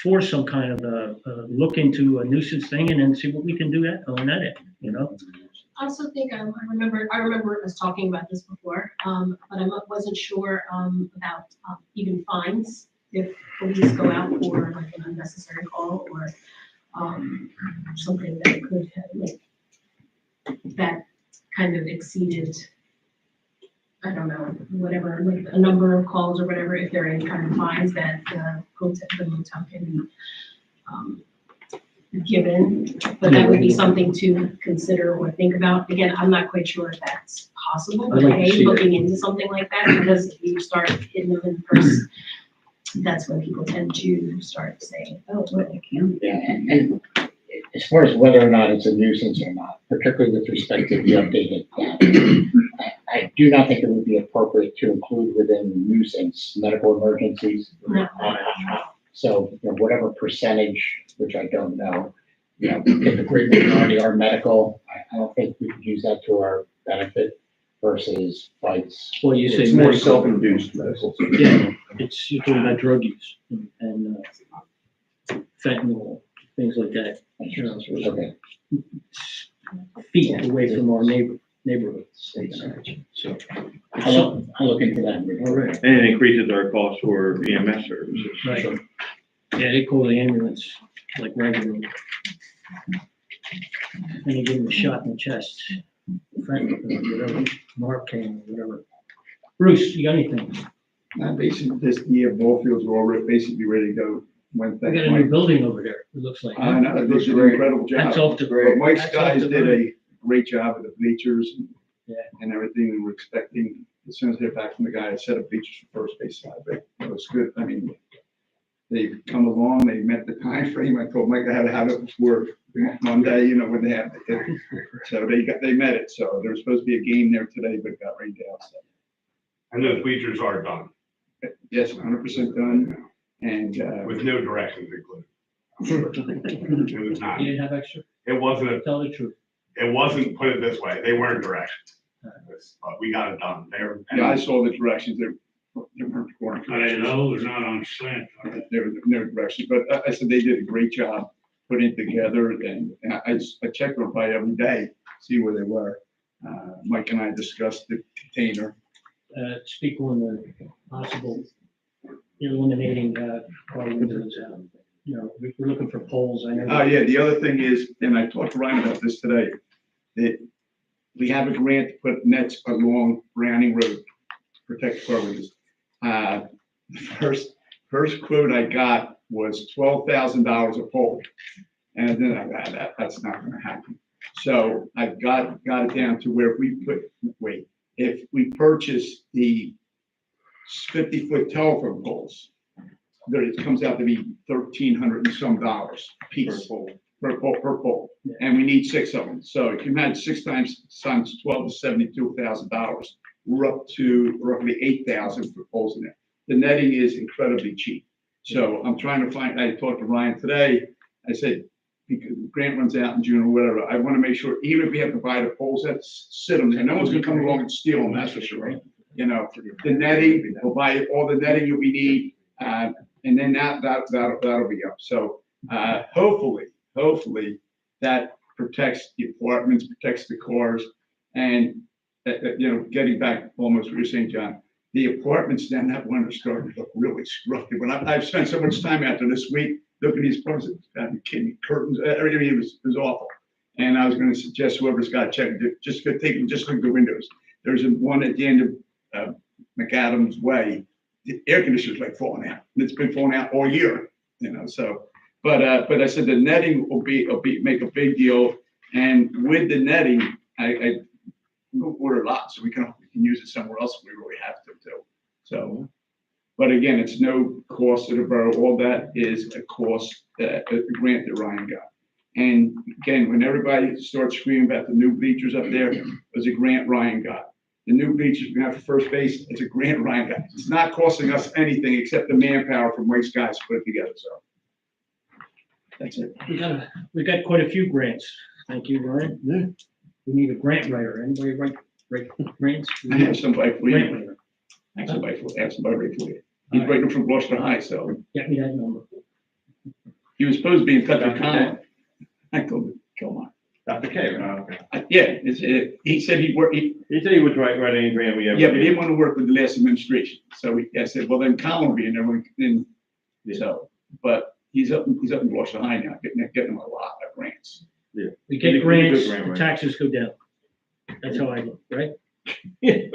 for some kind of a look into a nuisance thing and then see what we can do on that end, you know? I also think, I remember us talking about this before, but I wasn't sure, about, even fines if police go out for like an unnecessary call or, something that could have, like, that kind of exceeded, I don't know, whatever, like a number of calls or whatever, if there are any kind of fines that the motel can be, given, but that would be something to consider or think about. Again, I'm not quite sure if that's possible, but I'd like to hey, see that. looking into something like that, because if you start hitting them in the purse, that's when people tend to start saying, oh, what, I can't. Yeah, and as far as whether or not it's a nuisance or not, particularly with respect to the updated plan, I do not think it would be appropriate to include within nuisance medical emergencies. No. So, whatever percentage, which I don't know, if the great majority are medical, I don't think we could use that to our benefit versus fights. Well, you say It's more medical. self-induced medical. Yeah, you're talking about drug use and fentanyl, things like that. You know, Okay. feet away from our neighborhoods. So, I'll look into that. all right. And it increases our cost for EMS services. Right. Yeah, they call the ambulance like regularly. And they give them a shot in the chest. Frank, whatever, Mark came, whatever. Bruce, you got anything? Basically, this year, ball fields are all basically ready to go Wednesday. We got a new building over there, it looks like. I know, they did an incredible That's job. off the. But Mike's that's off guys the did road. a great job with the bleachers Yeah. and everything, and we're expecting, as soon as they're back from the guy, I set up bleachers for first base side, but it was good. I mean, they've come along, they met the time frame. I told Mike I had to have it before Monday, you know, when they have it. So they met it, so there was supposed to be a game there today, but it got rained out, so. And those bleachers are done Yes, 100% done, and, with no directions included. It was not, You didn't have extra? it wasn't, Tell the truth. it wasn't, put it this way, they weren't directions. But we got it done there. yeah, I saw the directions, they weren't going. I know, they're not on slant. There was no direction, but I said they did a great job putting it together, and I checked them by every day, see where they were. Mike and I discussed the container. Speak on the possible eliminating, car windows, you know, we're looking for poles, I know. Oh, yeah, the other thing is, and I talked to Ryan about this today, that we have a grant to put nets along Browning Road, protect car windows. The first quote I got was $12,000 a pole. And then I got that's not gonna happen. So I got it down to where if we purchase the 50-foot telephone poles, there it comes out to be $1,300 and some dollars a piece. Per pole, and we need 6 of them. So if you had 6 times 12 is $72,000. We're up to roughly 8,000 for poles in there. The netting is incredibly cheap. So I'm trying to find, I talked to Ryan today, I said, because the grant runs out in June or whatever, I want to make sure, even if we have to buy the poles, that sit them there. No one's gonna come along and steal them, that's for sure. You know, the netting, we'll buy all the netting that we need, and then that'll be up. So, hopefully that protects the apartments, protects the cars, and, you know, getting back almost what you're saying, John, the apartments down that one are starting to look really scruffy. When I've spent so much time out there this week, looking at these apartments, curtains, everything was awful. And I was gonna suggest whoever's got to check, just go take, just look at the windows. There's one at the end of McAdams Way, the air conditioner's like falling out, and it's been falling out all year, you know, so. But I said the netting will make a big deal, and with the netting, I order a lot, so we can use it somewhere else if we really have to too. So, but again, it's no cost to the borough. All that is a cost, a grant that Ryan got. And again, when everybody starts screaming about the new bleachers up there, it was a grant Ryan got. The new bleachers we have for first base, it's a grant Ryan got. It's not costing us anything except the manpower from Mike's guys to put it together, so. That's it. We got quite a few grants. Thank you, Ryan. We need a grant writer. Anybody write grants? I have somebody for Grant you. writer. I have somebody for you. He's writing from Gloucester High, so Get me that number. he was supposed to be in touch with Colin. I told him, come on. Dr. K, right? Yeah, he said he'd work, He said he would write any grant we ever. yeah, but he didn't want to work with the last administration. So I said, well, then Colin will be in there, and so, but he's up in Gloucester High now, getting him a lot of grants. Yeah. We He's a get good grants, grant the writer. taxes go down. That's how I look, right?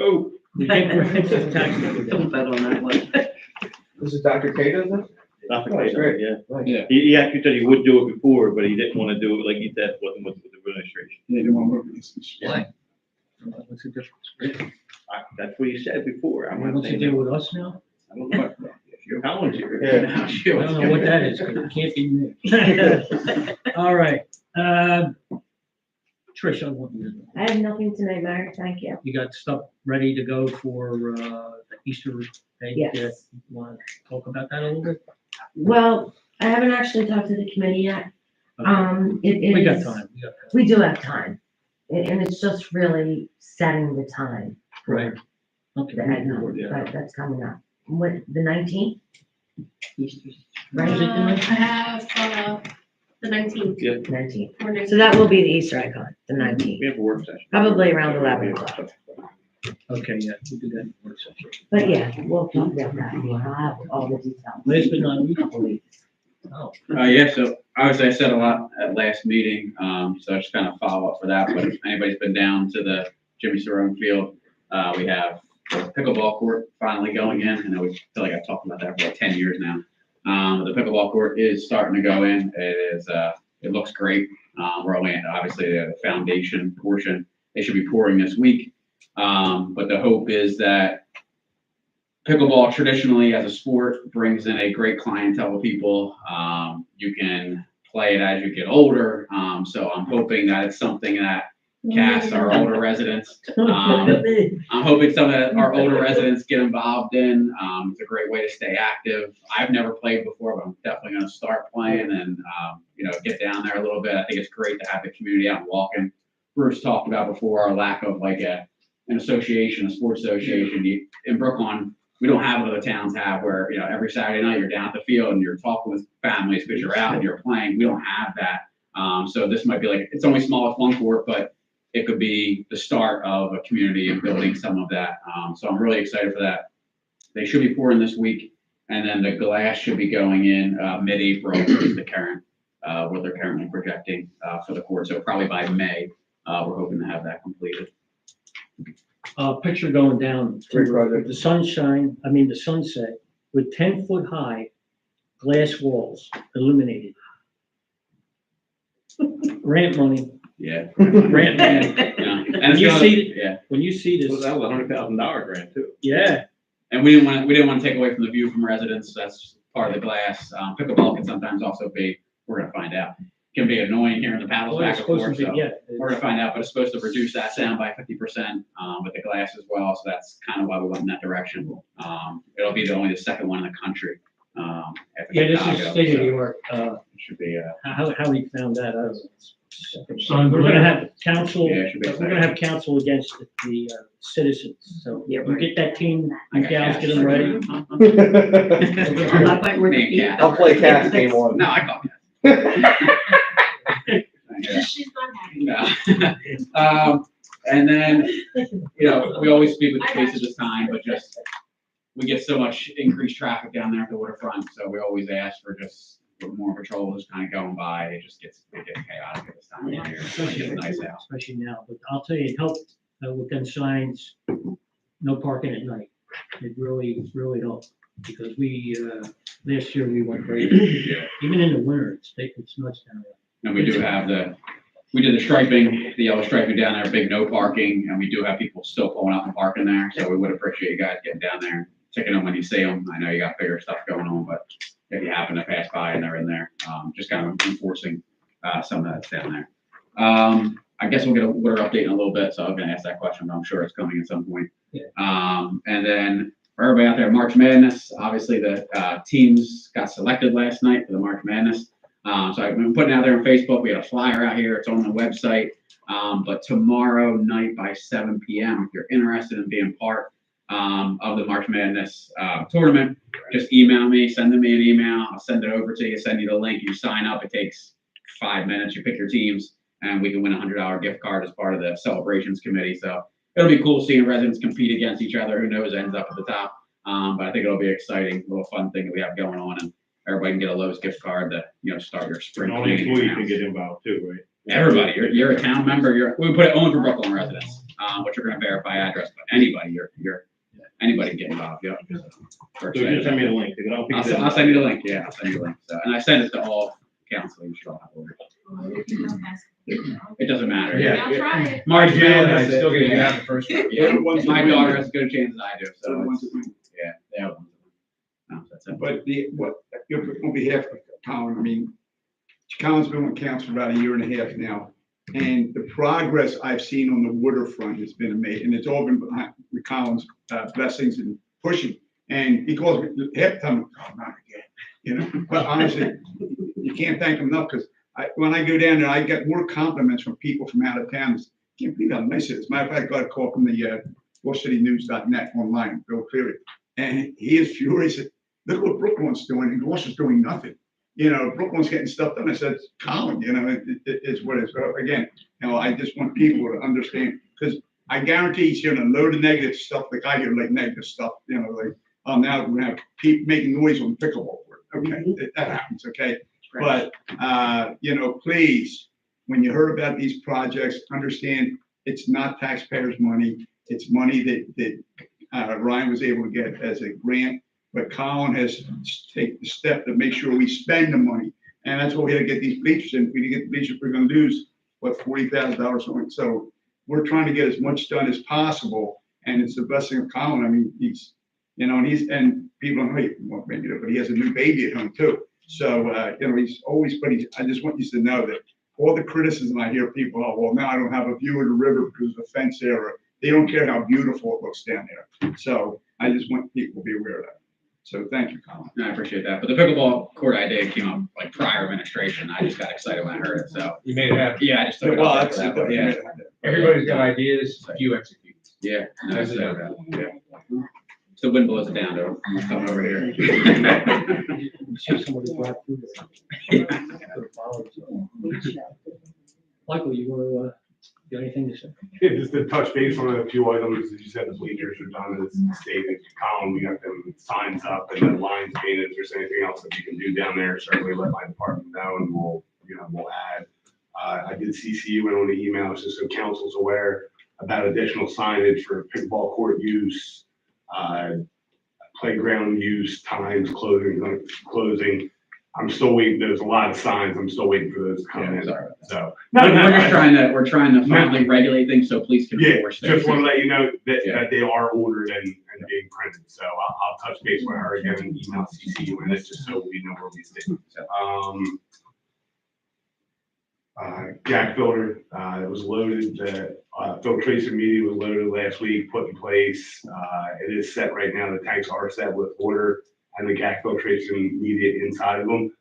Oh, We get grants, the taxes go down. Bet on that one. This is Dr. K, does it? Dr. Oh, K, great. yeah. Yeah. He actually said he would do it before, but he didn't want to do it, like he said, wasn't with the administration. They didn't want to work with this. Why? What's the difference? That's what he said before. I'm not What's he saying. do with us now? I don't know. Colin's here. Yeah. I don't know what that is, but it can't be me. All right, Trish, I want you, I have nothing tonight, Mayor, thank you. you got stuff ready to go for, the Easter egg? Yes. Want to talk about that a little bit? Well, I haven't actually talked to the committee yet. Okay. It is. We got time, We do have time, and it's just really setting the time. for Right. Okay. The eggnog, that's coming up. What, the 19th? Right? Is it the I 19th? have, the 19th. 19th. So that will be the Easter egg hunt, the 19th, We have a work session. probably around 11 o'clock. Okay, yeah, we do that in work session. But yeah, we'll talk about that. I'll have all the details. Last but not least. Couple weeks. Oh, Yeah, so obviously I said a lot at last meeting, so I just kind of follow up for that, but if anybody's been down to the Jimmy Cerrone Field, we have the pickleball court finally going in. I know we feel like I've talked about that for like 10 years now. The pickleball court is starting to go in. It looks great. We're only, obviously, the foundation portion, they should be pouring this week. But the hope is that pickleball traditionally as a sport brings in a great clientele of people. You can play it as you get older. So I'm hoping that it's something that casts our older residents. I'm hoping some of our older residents get involved in. It's a great way to stay active. I've never played before, but I'm definitely going to start playing and, get down there a little bit. I think it's great to have the community out walking. Bruce talked about before our lack of like an association, a sports association. In Brooklawn, we don't have what other towns have where, every Saturday night you're down at the field and you're talking with families because you're out and you're playing. We don't have that. So this might be like, it's only small, it's one court, but it could be the start of a community and building some of that. So I'm really excited for that. They should be pouring this week, and then the glass should be going in mid-April is the current, what they're currently projecting for the court. So probably by May, we're hoping to have that completed. Picture going down Great to project. the sunset with 10-foot high glass walls illuminated. Grant money, Yeah. grant money. Yeah. And When it's you gonna, see, yeah. when you see Well, this, that was $100,000 grant too. yeah, And we didn't want to take away from the view from residents. That's part of the glass. Pickleball can sometimes also be, we're gonna find out, can be annoying hearing the paddles well, back it's and supposed forth. to be, So yeah. we're gonna find out, but it's supposed to reduce that sound by 50% with the glass as well. So that's kind of why we went in that direction. It'll be only the second one in the country. After Yeah, this Chicago, is state of so the art. it should be. How we found that out. Son, We're gonna have council, Yeah, it should be we're gonna have council against the citizens. So Yeah, you get that team, I you got gals cash. get them ready. Name Cash. I'll play cast game one. No, I call Cash. She's not happy. No. And then, we always speak with the police at this time, but just, we get so much increased traffic down there at the waterfront, so we always ask for just more patrols kind of going by. It gets chaotic at this time of year. It's nice out. Especially now, but I'll tell you, it helped with them signs, no parking at night. It really helped, because last year we went crazy. Yeah. Even in the winter, it's nuts down there. And we do have we did the striping, the yellow striping down there, big no parking, and we do have people still pulling up and parking there. So we would appreciate you guys getting down there, checking them when you see them. I know you got bigger stuff going on, but if you happen to pass by and they're in there, just kind of enforcing some of that's down there. I guess we'll get a water update in a little bit, so I'm gonna ask that question, but I'm sure it's coming at some point. Yeah. And then for everybody out there, March Madness, obviously the teams got selected last night for the March Madness. So I've been putting out there on Facebook. We had a flyer out here. It's on the website. But tomorrow night by 7 p.m., if you're interested in being part of the March Madness tournament, just email me, send me an email. I'll send it over to you, send you the link. You sign up. It takes 5 minutes. You pick your teams, and we can win a $100 gift card as part of the celebrations committee. So it'll be cool seeing residents compete against each other. Who knows, ends up at the top. But I think it'll be exciting, a little fun thing that we have going on. And everybody can get a Lowe's gift card to, start your spring And all the cleaning. employees house. can get involved too, right? Everybody, you're a town member, we put it only for Brooklyn residents, but you're gonna verify address, but anybody, anybody can get involved, yeah. We're So excited just send me about the link. 'cause I don't think that. it's- I'll send you the link, yeah, I'll send you the link, so, and I send it to all council, you should all have it. It doesn't matter. Yeah. I'll try it. March I Madness, still get yeah. the first one. Yeah, my daughter has as good a chance as I do, so, Everyone's- yeah, they have one. No, that's it. But on behalf of Colin, I mean, Colin's been with council for about a year and a half now. And the progress I've seen on the waterfront has been amazing. And it's all been behind with Colin's blessings and pushing. And he calls me half the time, oh, not again, But honestly, you can't thank him enough, because when I go down there, I get more compliments from people from out of town. I can't believe how nice it is. Matter of fact, I got a call from the WashCityNews.net online, Bill Cleary. And he is furious. Look what Brooklawn's doing, and Gloucester's doing nothing. Brooklawn's getting stuff done. I said, Colin, it's what it is. So again, I just want people to understand, because I guarantee he's hearing a load of negative stuff, like I hear like negative stuff, now we're gonna have people making noise on the pickleball court. Okay, that happens, okay? But, please, when you heard about these projects, understand it's not taxpayers' money. It's money that Ryan was able to get as a grant, but Colin has taken the step to make sure we spend the money. And that's why we had to get these bleachers in. If we didn't get the bleachers, we're gonna lose, $40,000 something. So we're trying to get as much done as possible, and it's the blessing of Colin. I mean, he's, and people don't know, maybe, but he has a new baby at home too. So, he's always, I just want you to know that all the criticism I hear people, oh, well, now I don't have a view of the river because of the fence there, or they don't care how beautiful it looks down there. So I just want people to be aware of that. So thank you, Colin. I appreciate that. But the pickleball court idea came up like prior administration. I just got excited when I heard it, so. You made it happen. Yeah, I just took it Well, up that's after that, but yeah. Everybody's got ideas, you execute. Yeah. No, That's so, it. if the wind blows it down, though, I'm coming over here. You see somebody drive through there. Michael, you want to, got anything to say? Yeah, just to touch base on a few items, as you said, the bleachers are done as stated. Colin, we got them signs up and the lines painted. If there's anything else that we can do down there, certainly let my department know and we'll add. I did CC you in on the emails just so council's aware about additional signage for pickleball court use, playground use, times, closing. I'm still waiting. There's a lot of signs. I'm still waiting for those to come Yeah, in. sorry. So We're trying to finally regulate things so police can yeah, enforce things. just want to let you know that, Yeah. that they are ordered and being printed. So I'll touch base with her again and email CC you in it just so we know where we stand. Jack filter, it was loaded, the filtration media was loaded last week, put in place. It is set right now. The tanks are set with water and the GAC filtration media inside of them.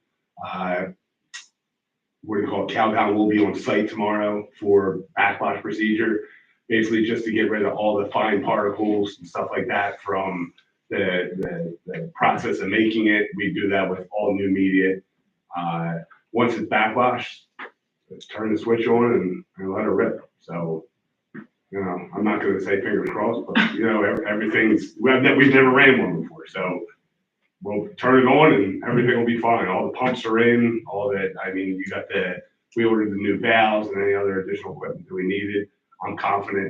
What do you call it? Calgon will be on site tomorrow for backwash procedure, basically just to get rid of all the fine particles and stuff like that from the process of making it. We do that with all new media. Once it's backwashed, let's turn the switch on and let it rip. So, I'm not going to say fingers crossed, but everything's, we've never ran one before. So we'll turn it on and everything will be fine. All the pumps are in, all that. I mean, we ordered the new valves and any other additional equipment that we needed. I'm confident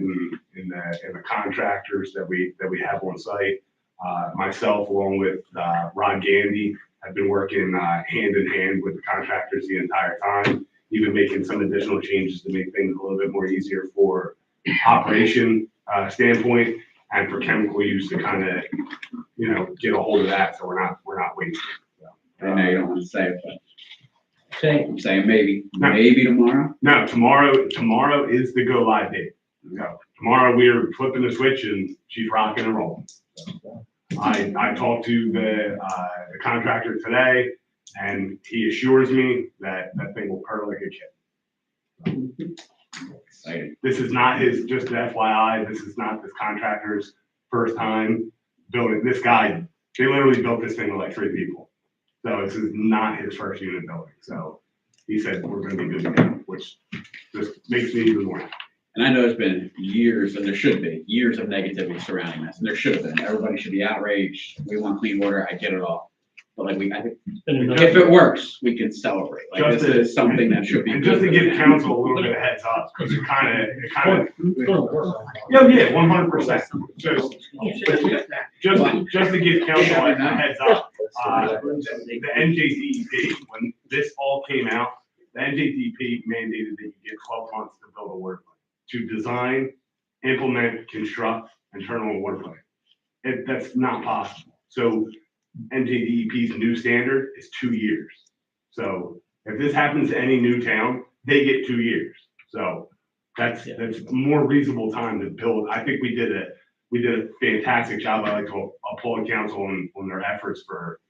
in the contractors that we have on site. Myself, along with Rod Gandy, have been working hand in hand with the contractors the entire time, even making some additional changes to make things a little bit more easier for operation standpoint and for chemical use to kind of, get a hold of that. So we're not waiting. I know you don't want to say it, but Say, I'm saying maybe No. tomorrow. No, tomorrow is the go live date. So tomorrow we're flipping the switch and she's rocking and rolling. So I talked to the contractor today and he assures me that thing will purr like a kid. Exciting. This is not just an FYI, this is not this contractor's first time building. This guy, they literally built this thing with like 3 people. So this is not his first unit building. So he said, we're gonna be good to go, which just makes me even more happy. And I know there's been years, and there should be, years of negativity surrounding this, and there should have been. Everybody should be outraged. We want clean water. I get it all. But I think it's been enough. if it works, we can celebrate. Like this is something that should be. And just to give council a little bit of heads up, because it kind of, It's gonna work. yeah, 100%. Just to give council a heads up, the NJDEP, when this all came out, the NJDEP mandated that you get 12 months to build a water plant, to design, implement, construct, and turn on a water plant. That's not possible. So NJDEP's new standard is 2 years. So if this happens to any new town, they get 2 years. So that's a more reasonable time to build. I think we did a fantastic job. I like to applaud council on their efforts for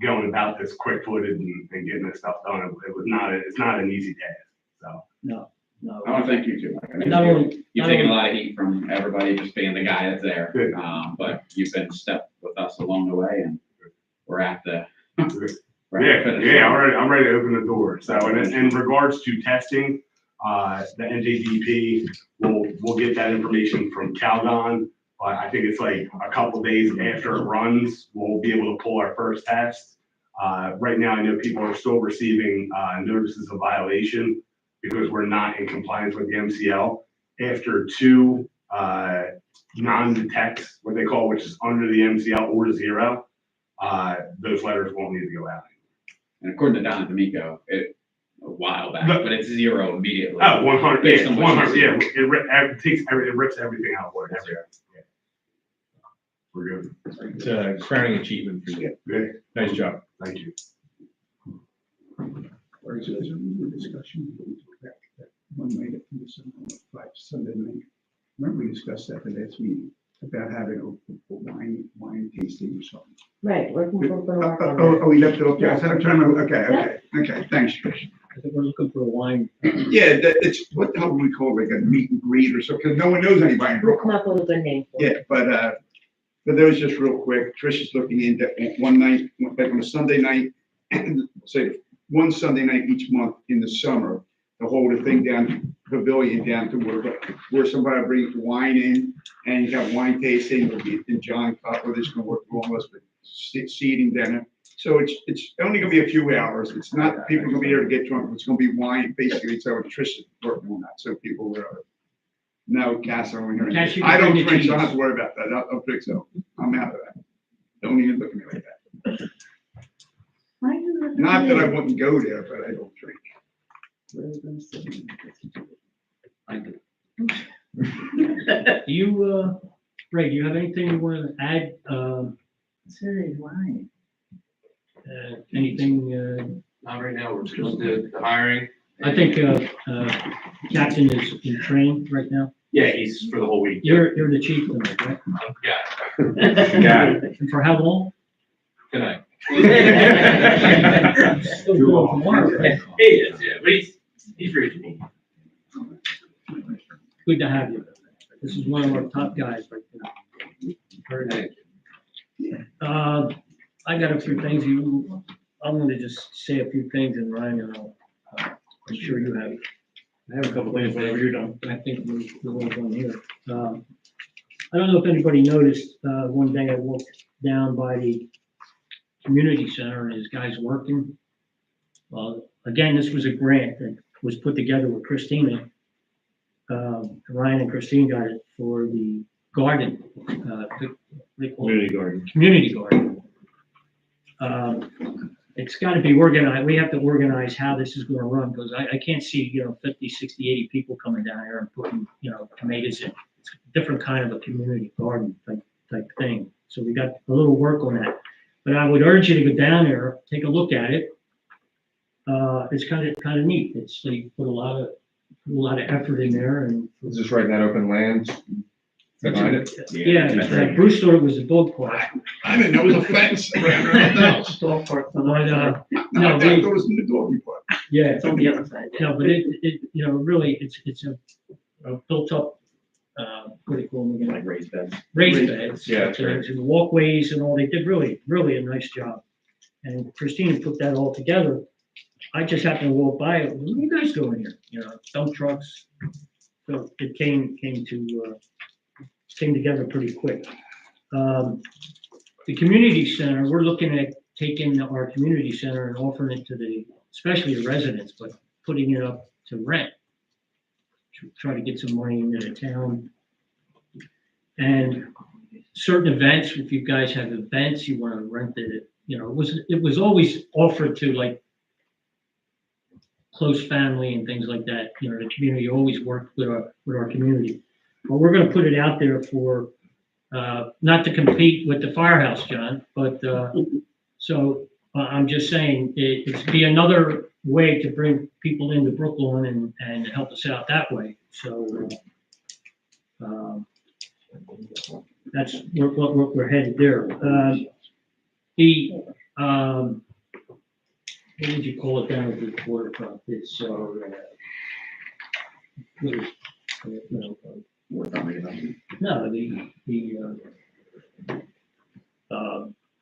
going about this quick footed and getting this stuff done. It's not an easy task. So No. I want to thank you too, Mike. I mean, Not only, you've taken a lot of heat from everybody just being the guy that's there. Good. But you've been stepped with us along the way, and we're at the. Yeah, I'm ready to open the door. So in regards to testing, the NJDP will get that information from Calgon. But I think it's like a couple days after it runs, we'll be able to pull our first test. Right now, I know people are still receiving, notices of violation because we're not in compliance with the MCL. After two, non-detects, what they call, which is under the MCL or zero, those letters won't need to go out. And according to Donna D'Amico, a while back, but it's zero immediately. Oh, 100, Based yeah, on what 100, she's yeah, saying. it rips everything out of it, everything. Yeah. We're good. It's a crowning achievement for you. Good. Nice job. Thank you. Or is it a discussion? One night at Sunday night. Remember we discussed that the last meeting about having a wine tasting or something? Right, we're gonna work on Oh, that. we left it up there. I said, I'm trying to remember. Okay, thanks, Trish. I think we're looking for a wine. Yeah, it's, what the hell do we call it, like a meet and greet or something, because no one knows anybody in We'll Brooklyn. come up with a good name for it. Yeah, but for those just real quick, Trish is looking into one night, like on a Sunday night, say, one Sunday night each month in the summer, to hold a thing down, pavilion down to where somebody brings wine in, and you have wine tasting, it'll be in John Cutler, this gonna work for all of us, but seating dinner. So it's only gonna be a few hours, it's not, people gonna be there to get drunk, it's gonna be wine, basically, so Trish is working on that, so people will. No, Cass, over here. Cass, you I can don't bring the drink, so I don't cheese. have to worry about that. I'll drink, so I'm out of that. Don't even look at me like that. Why are you looking Not at that I me? wouldn't go there, but I don't drink. Do you, Ray, do you have anything you want to add? Anything, Not right now, we're just the hiring. I think, Captain is in training right now. Yeah, he's for the whole week. You're the chief tonight, right? Yeah. Yeah. And for how long? Good night. Still going tomorrow, right? He is, yeah, but he's reaching me. Good to have you. This is one of our top guys right there. Very nice. I got a few things I'm gonna just say a few things and Ryan, and I'm sure you have. I have a couple things whenever you're done. I think we're all done here. I don't know if anybody noticed, one day I walked down by the community center and his guys working. Again, this was a grant that was put together with Christina. Ryan and Christine got it for the garden, Community garden. community garden. It's gotta be organized, we have to organize how this is gonna run, because I can't see, 50, 60, 80 people coming down here and putting, tomatoes in. It's a different kind of a community garden type thing, so we got a little work on that. But I would urge you to go down there, take a look at it. It's kind of neat, they put a lot of effort in there, and Is this right in that open land behind it? yeah, Bruce thought it was a dog park. I didn't know it was a fence around there. But, no, I thought it was in the dog park. yeah, It's on the other side. no, but it, really, it's a built up, what do you call them again? Like raised beds. Raised beds. Yeah, that's right. And walkways and all, they did really a nice job. And Christina put that all together. I just happened to walk by it, what are you guys doing here? Dump trucks. So it came together pretty quick. The community center, we're looking at taking our community center and offering it to especially the residents, but putting it up to rent. Try to get some money into the town. And certain events, if you guys have events, you want to rent it, it was always offered to like close family and things like that. The community always worked with our community. But we're gonna put it out there for, not to compete with the firehouse, John, but, so I'm just saying, it's be another way to bring people into Brooklawn and help us out that way. So, that's what we're headed there. What did you call it down at the waterfront? It's, no,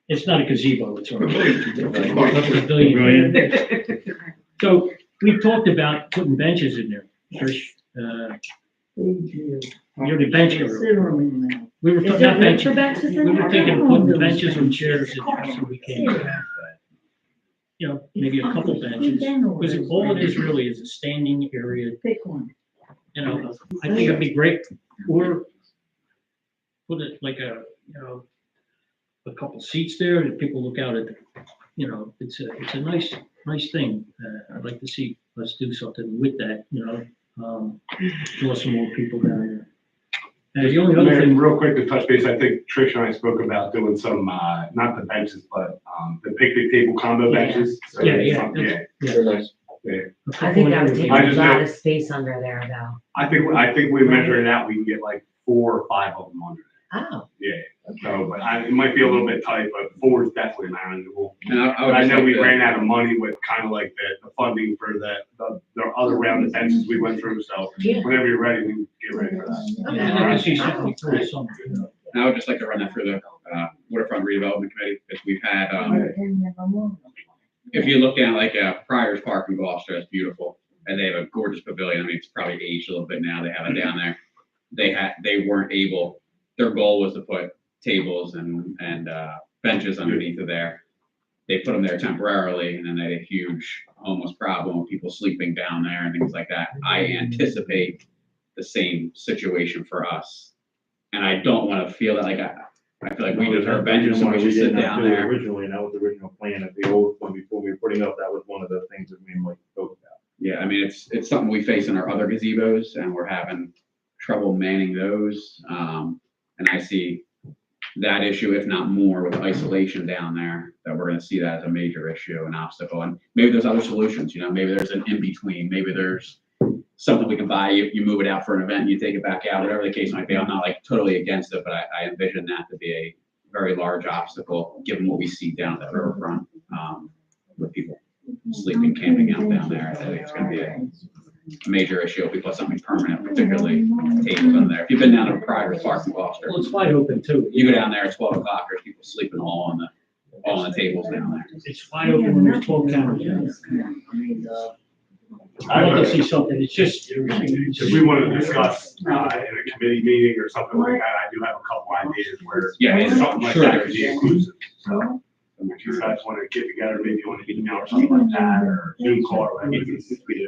it's not a gazebo, it's a pavilion. So we've talked about putting benches in there. Trish, you're the bench girl. We were Is putting up there room for benches. benches We in were there? thinking of putting benches and chairs in there so we can. you know, maybe a couple benches. Because all it is really is a standing area. Pick one. You know, I think it'd be great, or put it like a, you know, a couple seats there and people look out at, you know, it's a nice thing. I'd like to see us do something with that, you know, draw some more people down there. And the only other Mayor, thing, real quick to touch base, I think Trish and I spoke about doing some, not the benches, but, the picnic table combo Yeah. benches. So, Yeah. Very nice. I think that would take I a just lot know- of space under there though. I think we measured it out, we can get like 4 or 5 of them under. Oh. Yeah, so, but it might be a little bit tight, but 4 is definitely manageable. And I would But I just know like we to- ran out of money with kind of like the funding for the other round of benches we went through, so Yeah. whenever you're ready, we can get ready for that. yeah, I'd like to see something for some, you know. And I would just like to run that through the waterfront redevelopment committee, because we've had, if you look down like Prior's Park in Gloucester, it's beautiful. And they have a gorgeous pavilion. I mean, it's probably aged a little bit now. They have it down there. They weren't able, their goal was to put tables and benches underneath of there. They put them there temporarily, and then they had a huge homeless problem with people sleeping down there and things like that. I anticipate the same situation for us. And I don't want to feel that like I feel like we deserve benches, so we should sit down there. Originally, and that was the original plan of the old one before we were putting up, that was one of the things that me and Mike spoke about. Yeah, I mean, it's something we face in our other gazebos, and we're having trouble manning those. And I see that issue, if not more, with isolation down there, that we're gonna see that as a major issue, an obstacle. And maybe there's other solutions, you know, maybe there's an in-between, maybe there's something we can buy, you move it out for an event, and you take it back out, whatever the case might be. I'm not like totally against it, but I envision that to be a very large obstacle, given what we see down at the riverfront, with people sleeping, camping out down there. I think it's gonna be a major issue if we put something permanent, particularly tables in there. If you've been down to Prior's Park in Gloucester, Well, it's wide open too. you go down there at 12 o'clock, there's people sleeping all on the tables down there. It's wide open when there's 12 cameras. I'd like to see something, it's just. If we want to discuss, in a committee meeting or something like that, I do have a couple ideas where, Yeah, something like sure. that could be inclusive, so. If you guys want to get together, maybe you want to email or something like that, or Zoom call, or whatever it needs to be.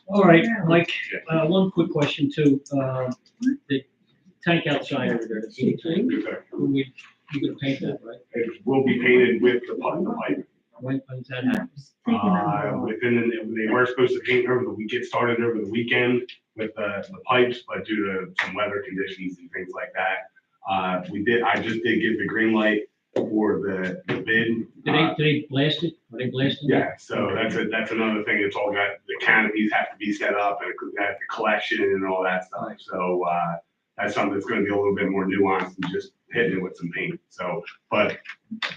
All right, Mike, one quick question too. The tank outside over there, the heating tank, you gonna paint that, right? It will be painted with the pipe. When's that happen? They were supposed to paint over the week, get started over the weekend with the pipes, but due to some weather conditions and things like that, I just did give the green light for the bid. Did they blast it? Are they blasting it? Yeah, so that's another thing. It's all got, the canopies have to be set up and the collection and all that stuff. So, that's something that's gonna be a little bit more nuanced than just hitting it with some paint. So, but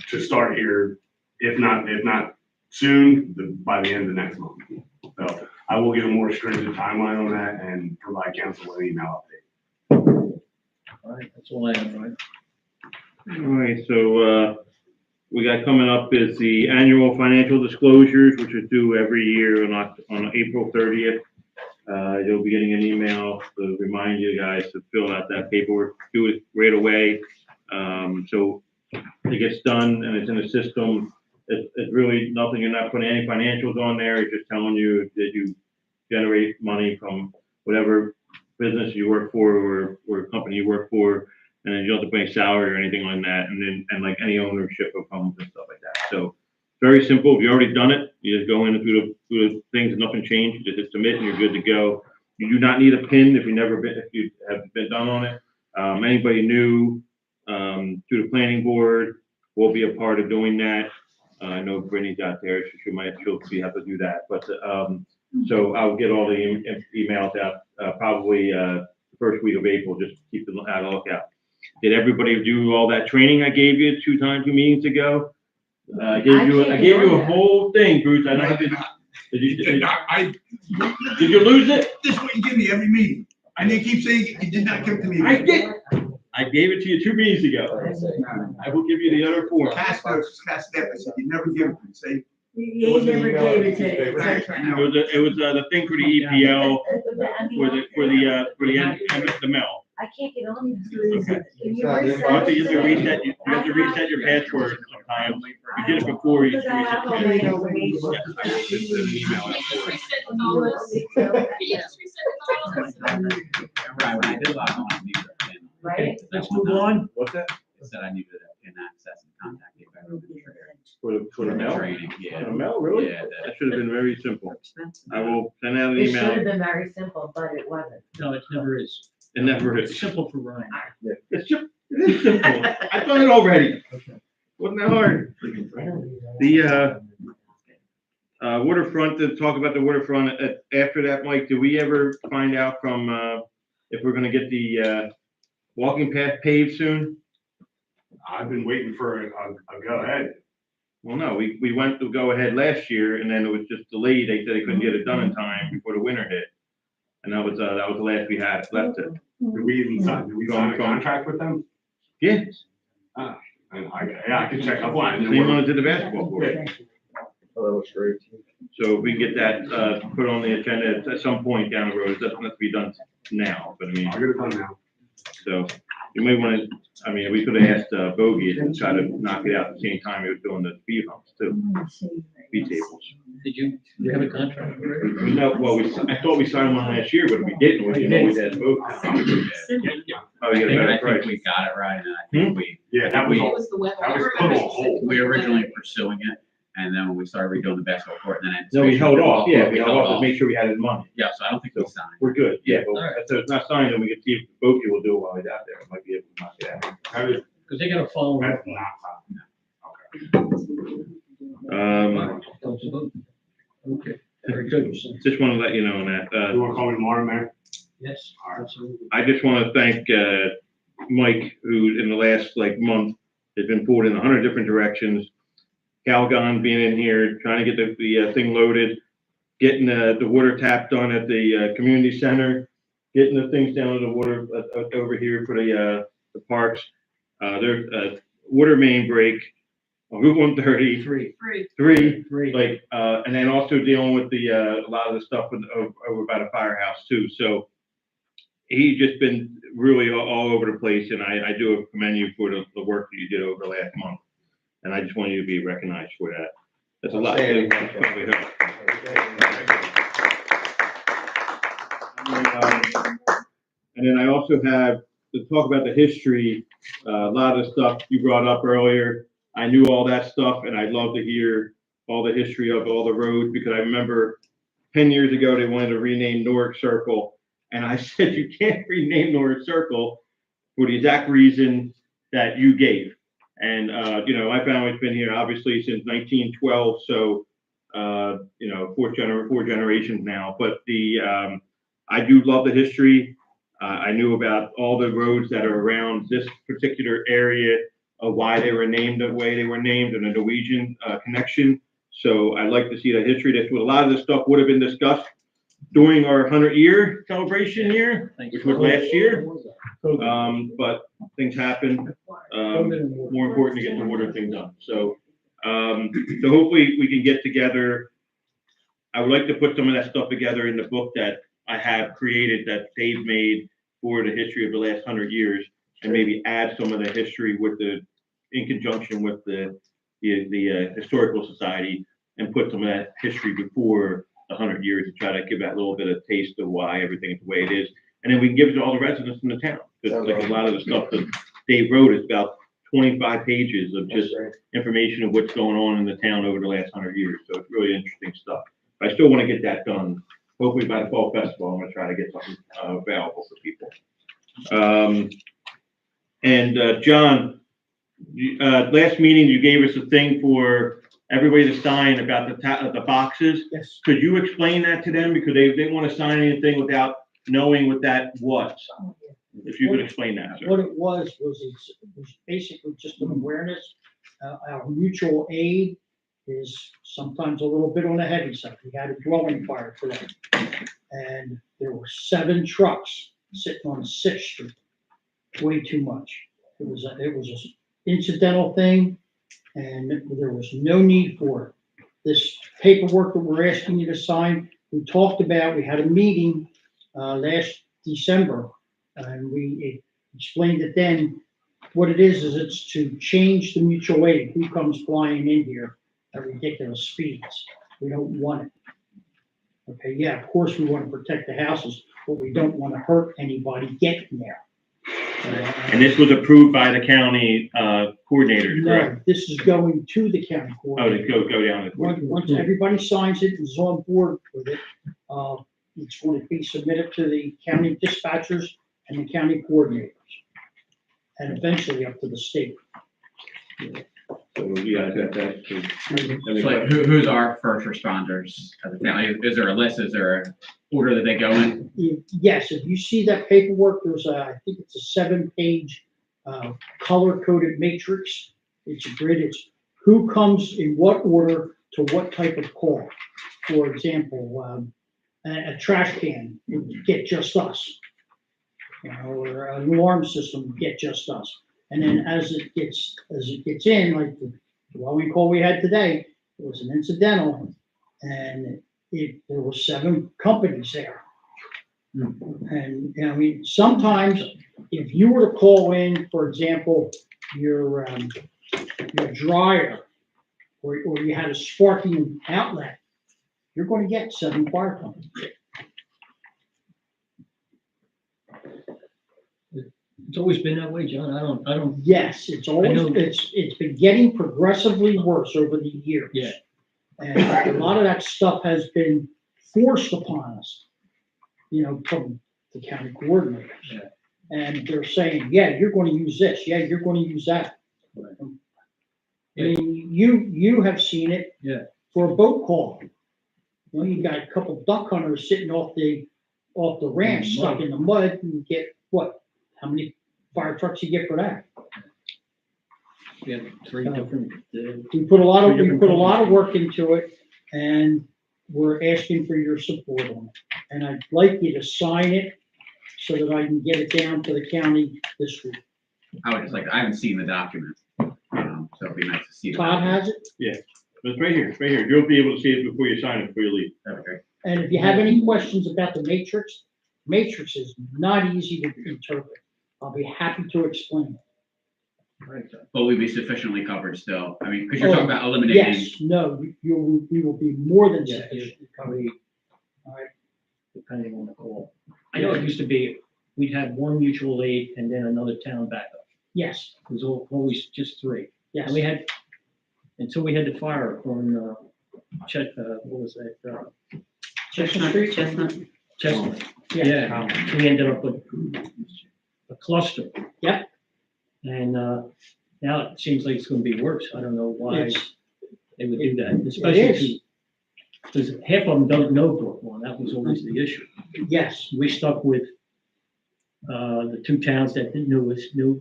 to start here, if not soon, by the end of next month. So I will get a more stringent timeline on that and provide council with an email update. All right, that's all I have, right? All right, so, we got coming up is the annual financial disclosures, which are due every year on April 30th. You'll be getting an email to remind you guys to fill out that paperwork, do it right away. So it gets done and it's in the system. It's really nothing, you're not putting any financials on there, it's just telling you that you generate money from whatever business you work for or company you work for, and then you don't have to pay salary or anything on that, and like any ownership of homes and stuff like that. So very simple. If you already done it, you just go in and through the things and nothing changed. You just hit submit and you're good to go. You do not need a PIN if you have been done on it. Anybody new to the planning board will be a part of doing that. I know Brittany's out there, she'll have to do that, but, so I'll get all the emails out, probably, the first week of April, just keep it out, look out. Did everybody do all that training I gave you 2 meetings ago? I gave you a whole thing, Bruce, I know, did you lose it? This is what you give me every meeting. And you keep saying you did not give it to me. I did. I gave it to you 2 meetings ago. I will give you the other 4. Past deficit, you never give it to me. Say, You never gave it to It was the thing for the EPL, for the MEL. I can't get on these. Can you You have reset to, it? you have to reset your password sometimes. You did it before, you Because should I reset have your all my password. information. I will just send an email out for it. Right, when I did log on, I needed a PIN. Right? Let's move on. What's that? It said I needed a PIN access and contact you if I were the trigger. For the mail? Training, For yeah. the mail, really? Yeah, That should have been very simple. I will send out an It should have email. been very simple, but it wasn't. No, it never is. It never It's is. simple for Ryan. It is simple. I've done it already. Wasn't that hard? The, waterfront, to talk about the waterfront, after that, Mike, did we ever find out from, if we're gonna get the, walking path paved soon? I've been waiting for a go ahead. Well, no, we went to go ahead last year and then it was just delayed. They said they couldn't get it done in time before the winter hit. And that was the last we had left it. Did we sign a contract with them? Yeah, And I can check up on it. same one as did the basketball court. Oh, that was great. So if we can get that, put on the agenda at some point down the road, it doesn't have to be done now, but I mean, I'll get it done now. so you may want to, I mean, we could have asked Bogey to try to knock it out at the same time he was doing the speed humps too, speed tables. Did you have a contract already? No, well, I thought we signed one last year, but we didn't, we didn't always ask Bogey. Yeah. Oh, you got a I better think price. we got it right, and I think we, Yeah, that was We- all, that was put on hold. we were originally pursuing it, and then when we started redoing the basketball court, and then. No, we held off, yeah, we We held off to make sure we had his money. Yeah, so I don't think we signed. We're good, yeah, but All right. if it's not signed, then we can see if Bogey will do it while he's out there, might be able to knock it out. That is, Because they gotta follow up. that's not signed. Okay, very good. Just want to let you know on that. You wanna call me tomorrow, Mayor? Yes, absolutely. I just want to thank Mike, who in the last like month has been pulled in 100 different directions. Calgon being in here, trying to get the thing loaded, getting the water tap done at the community center, getting the things down to the water over here for the parks. There's a water main break on Route 130. Three, like, and then also dealing with a lot of the stuff over by the firehouse too. So he's just been really all over the place, and I do commend you for the work that you did over the last month. And I just want you to be recognized for that. That's a lot. And then I also have to talk about the history, a lot of the stuff you brought up earlier. I knew all that stuff, and I'd love to hear all the history of all the roads, because I remember 10 years ago, they wanted to rename Norwick Circle. And I said, you can't rename Norwick Circle for the exact reason that you gave. And, my family's been here obviously since 1912. So, four generations now, but I do love the history. I knew about all the roads that are around this particular area, of why they were named the way they were named, and the Norwegian connection. So I'd like to see the history. That's what a lot of this stuff would have been discussed during our 100-year celebration here, which was last year. But things happen. More important to get the water thing done. So hopefully we can get together. I would like to put some of that stuff together in the book that I have created, that Dave made for the history of the last 100 years, and maybe add some of the history in conjunction with the historical society, and put some of that history before the 100 years to try to give that little bit of taste of why everything is the way it is. And then we can give it to all the residents in the town. Because like a lot of the stuff that Dave wrote is about 25 pages of just information of what's going on in the town over the last 100 years. So it's really interesting stuff. But I still want to get that done. Hopefully by the fall festival, I'm going to try to get something available for people. John, last meeting, you gave us a thing for everybody to sign about the boxes. Yes. Could you explain that to them? Because they didn't want to sign anything without knowing what that was. If you could explain that, sir. What it was it was basically just an awareness. Our mutual aid is sometimes a little bit on the heavy side. We had a dwelling fire today, and there were 7 trucks sitting on 6th Street. Way too much. It was an incidental thing, and there was no need for it. This paperwork that we're asking you to sign, we talked about, we had a meeting last December And we explained it then, what it is it's to change the mutual aid, who comes flying in here at ridiculous speeds. We don't want it. Okay, yeah, of course, we want to protect the houses, but we don't want to hurt anybody getting there. And this was approved by the county, coordinators, No, correct? this is going to the county Oh, to coordinator. go down the court. Once everybody signs it and is on board with it, it's going to be submitted to the county dispatchers and the county coordinators. And eventually up to the state. So you guys got that? So, So like, who's our first responders at the county? Is there a list? Is there an order that they go in? Yes, if you see that paperwork, there's I think it's a 7-page color-coded matrix. It's a grid, it's who comes in what order to what type of call. For example, a trash can, would get just us. You know, or an alarm system, get just us. And then as it gets in, like the dwelling call we had today, it was an incidental, and there were 7 companies there. And, you know, I mean, sometimes if you were to call in, for example, your dryer, or you had a sparking outlet, you're going to get 7 fire companies. It's always been that way, John. I don't, Yes, it's always, know. it's been getting progressively worse over the years. Yeah. And a lot of that stuff has been forced upon us, you know, from the county coordinators. Yeah. And they're saying, yeah, you're going to use this, yeah, you're going to use that. Right. I mean, you have seen it. Yeah. For a boat call. You know, you got a couple duck hunters sitting off the ranch, stuck in the mud, and you get, what, how many fire trucks you get for that? we have 3 different, We put a lot of, Three we different put a lot of companies. work into it, and we're asking for your support on it. And I'd like you to sign it so that I can get it down to the county this week. I would just like, I haven't seen the document. So it'd be nice to see. the Todd document. has it, But it's right here, it's right here. You'll be able to see it before you sign it, before you leave. Okay. and if you have any questions about the matrix is not easy to interpret. I'll be happy to explain it. But we'd be sufficiently covered still. I mean, because you're talking about eliminating. Yes, no, we will be more than yeah, sufficient. probably, All right, depending on the call. I know it used to be, we'd have one mutual aid and then another town backup. yes, It was always just 3. yes. And we had, until we had the fire on, what was that? Chestnut Street? Chestnut. Yeah. Yeah, we ended up with a cluster. Yep. And, now it seems like it's gonna be worse. I don't know why It's- they would do that, is. especially because half of them don't know Brooklawn. That was always the issue. Yes, We stuck with, the 2 towns that didn't know us, knew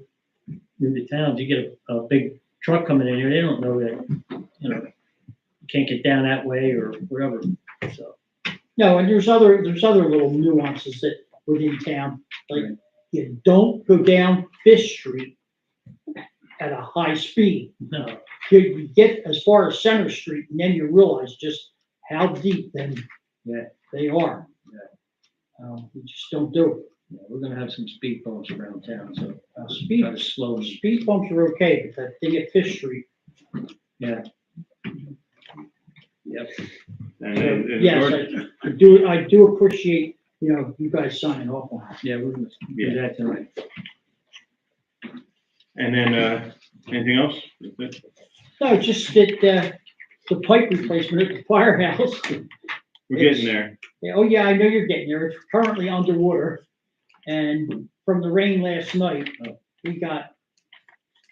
the towns. You get a big truck coming in here, they don't know that, you know, you can't get down that way or whatever, so. no, and there's other little nuances that within town, like you don't go down Fish Street at a high speed. No, You get as far as Center Street and then you realize just how deep then Yeah. they are. You just don't do it. yeah, we're gonna have some speed bumps around town, so Speed, try to slow them. speed bumps are okay, but that thing at Fish Street, Yeah. Yep. And then, in yes, regard- I do appreciate, you know, you guys signing off on it. Yeah, we're gonna Yeah. do that tonight. and then, anything else? That's it? No, just that, the pipe replacement at the firehouse. We're getting there. Oh, yeah, I know you're getting there. It's currently underwater. And from the rain last night,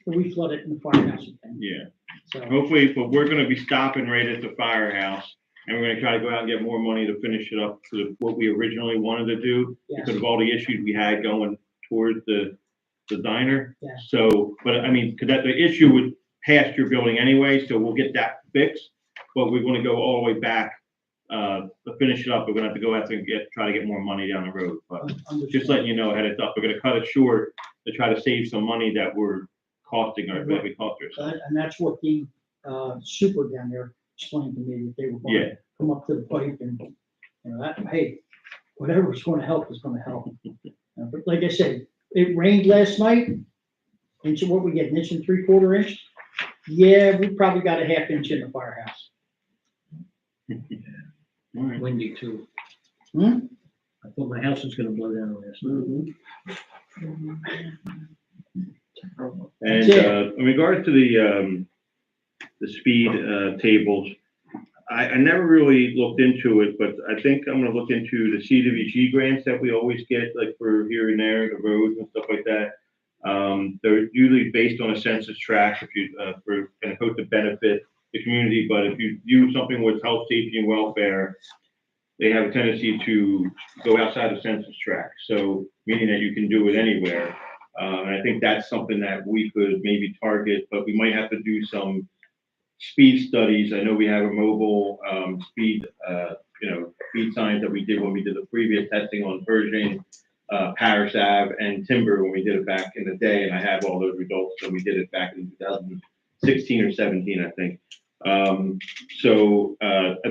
we flooded in the firehouse again. Yeah. So, Hopefully, but we're gonna be stopping right at the firehouse, and we're gonna try to go out and get more money to finish it up to what we originally wanted to do, yes, because of all the issues we had going towards the diner. Yeah. So, but I mean, because the issue would past your building anyway, so we'll get that fixed, but we're gonna go all the way back, to finish it up, we're gonna have to go out and try to get more money down the road, but just letting you know ahead of time, we're gonna cut it short to try to save some money that we're costing our, that we cost ourselves. And that's what the, super down there explained to me, that they were going Yeah. to come up to the pipe and, you know, that, hey, whatever's going to help is going to help. But like I said, it rained last night, inch of what we get, 1.75 inch. Yeah, we probably got a 1/2 inch in the firehouse. Windy too. Hmm? I thought my house was gonna blow down last night. And, in regards to the speed, tables, I never really looked into it, but I think I'm gonna look into the CDBG grants that we always get, like for here and there, the roads and stuff like that. They're usually based on a census tract, if you, for, kind of hope to benefit the community, but if you do something with health, safety, and welfare, they have a tendency to go outside the census tract, so meaning that you can do it anywhere. And I think that's something that we could maybe target, but we might have to do some speed studies. I know we have a mobile, speed, speed signs that we did when we did the previous testing on Pershing, Paris Ave and Timber when we did it back in the day, and I have all those results, so we did it back in 2016 or 17, I think. I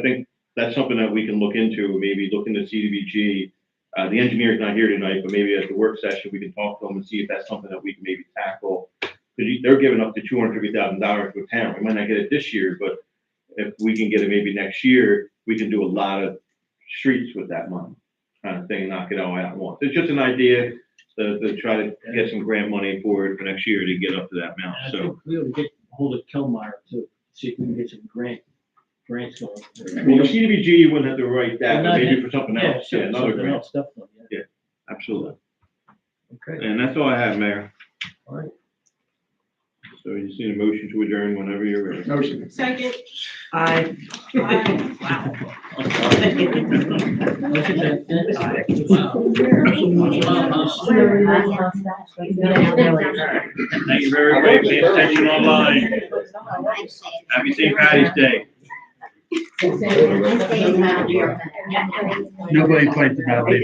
think that's something that we can look into, maybe look into CDBG. The engineer's not here tonight, but maybe at the work session, we can talk to them and see if that's something that we can maybe tackle. Because they're giving up to $250,000 to a town. We might not get it this year, but if we can get it maybe next year, we can do a lot of streets with that money, kind of thing, knock it all out at once. It's just an idea to try to get some grant money for it for next year to get up to that amount, I so. think we ought to get hold of Kelmeyer to see if we can get some grants going. Well, the CDBG, you wouldn't have to write that, but maybe for something else, yeah, another Something grant, else, definitely, yeah. absolutely. Okay, And that's all I have, Mayor. all right. So you just need a motion to adjourn whenever you're ready. Motion. Second. I. Thank you for everybody paying attention online. Happy St. Patty's Day. Nobody fights about it.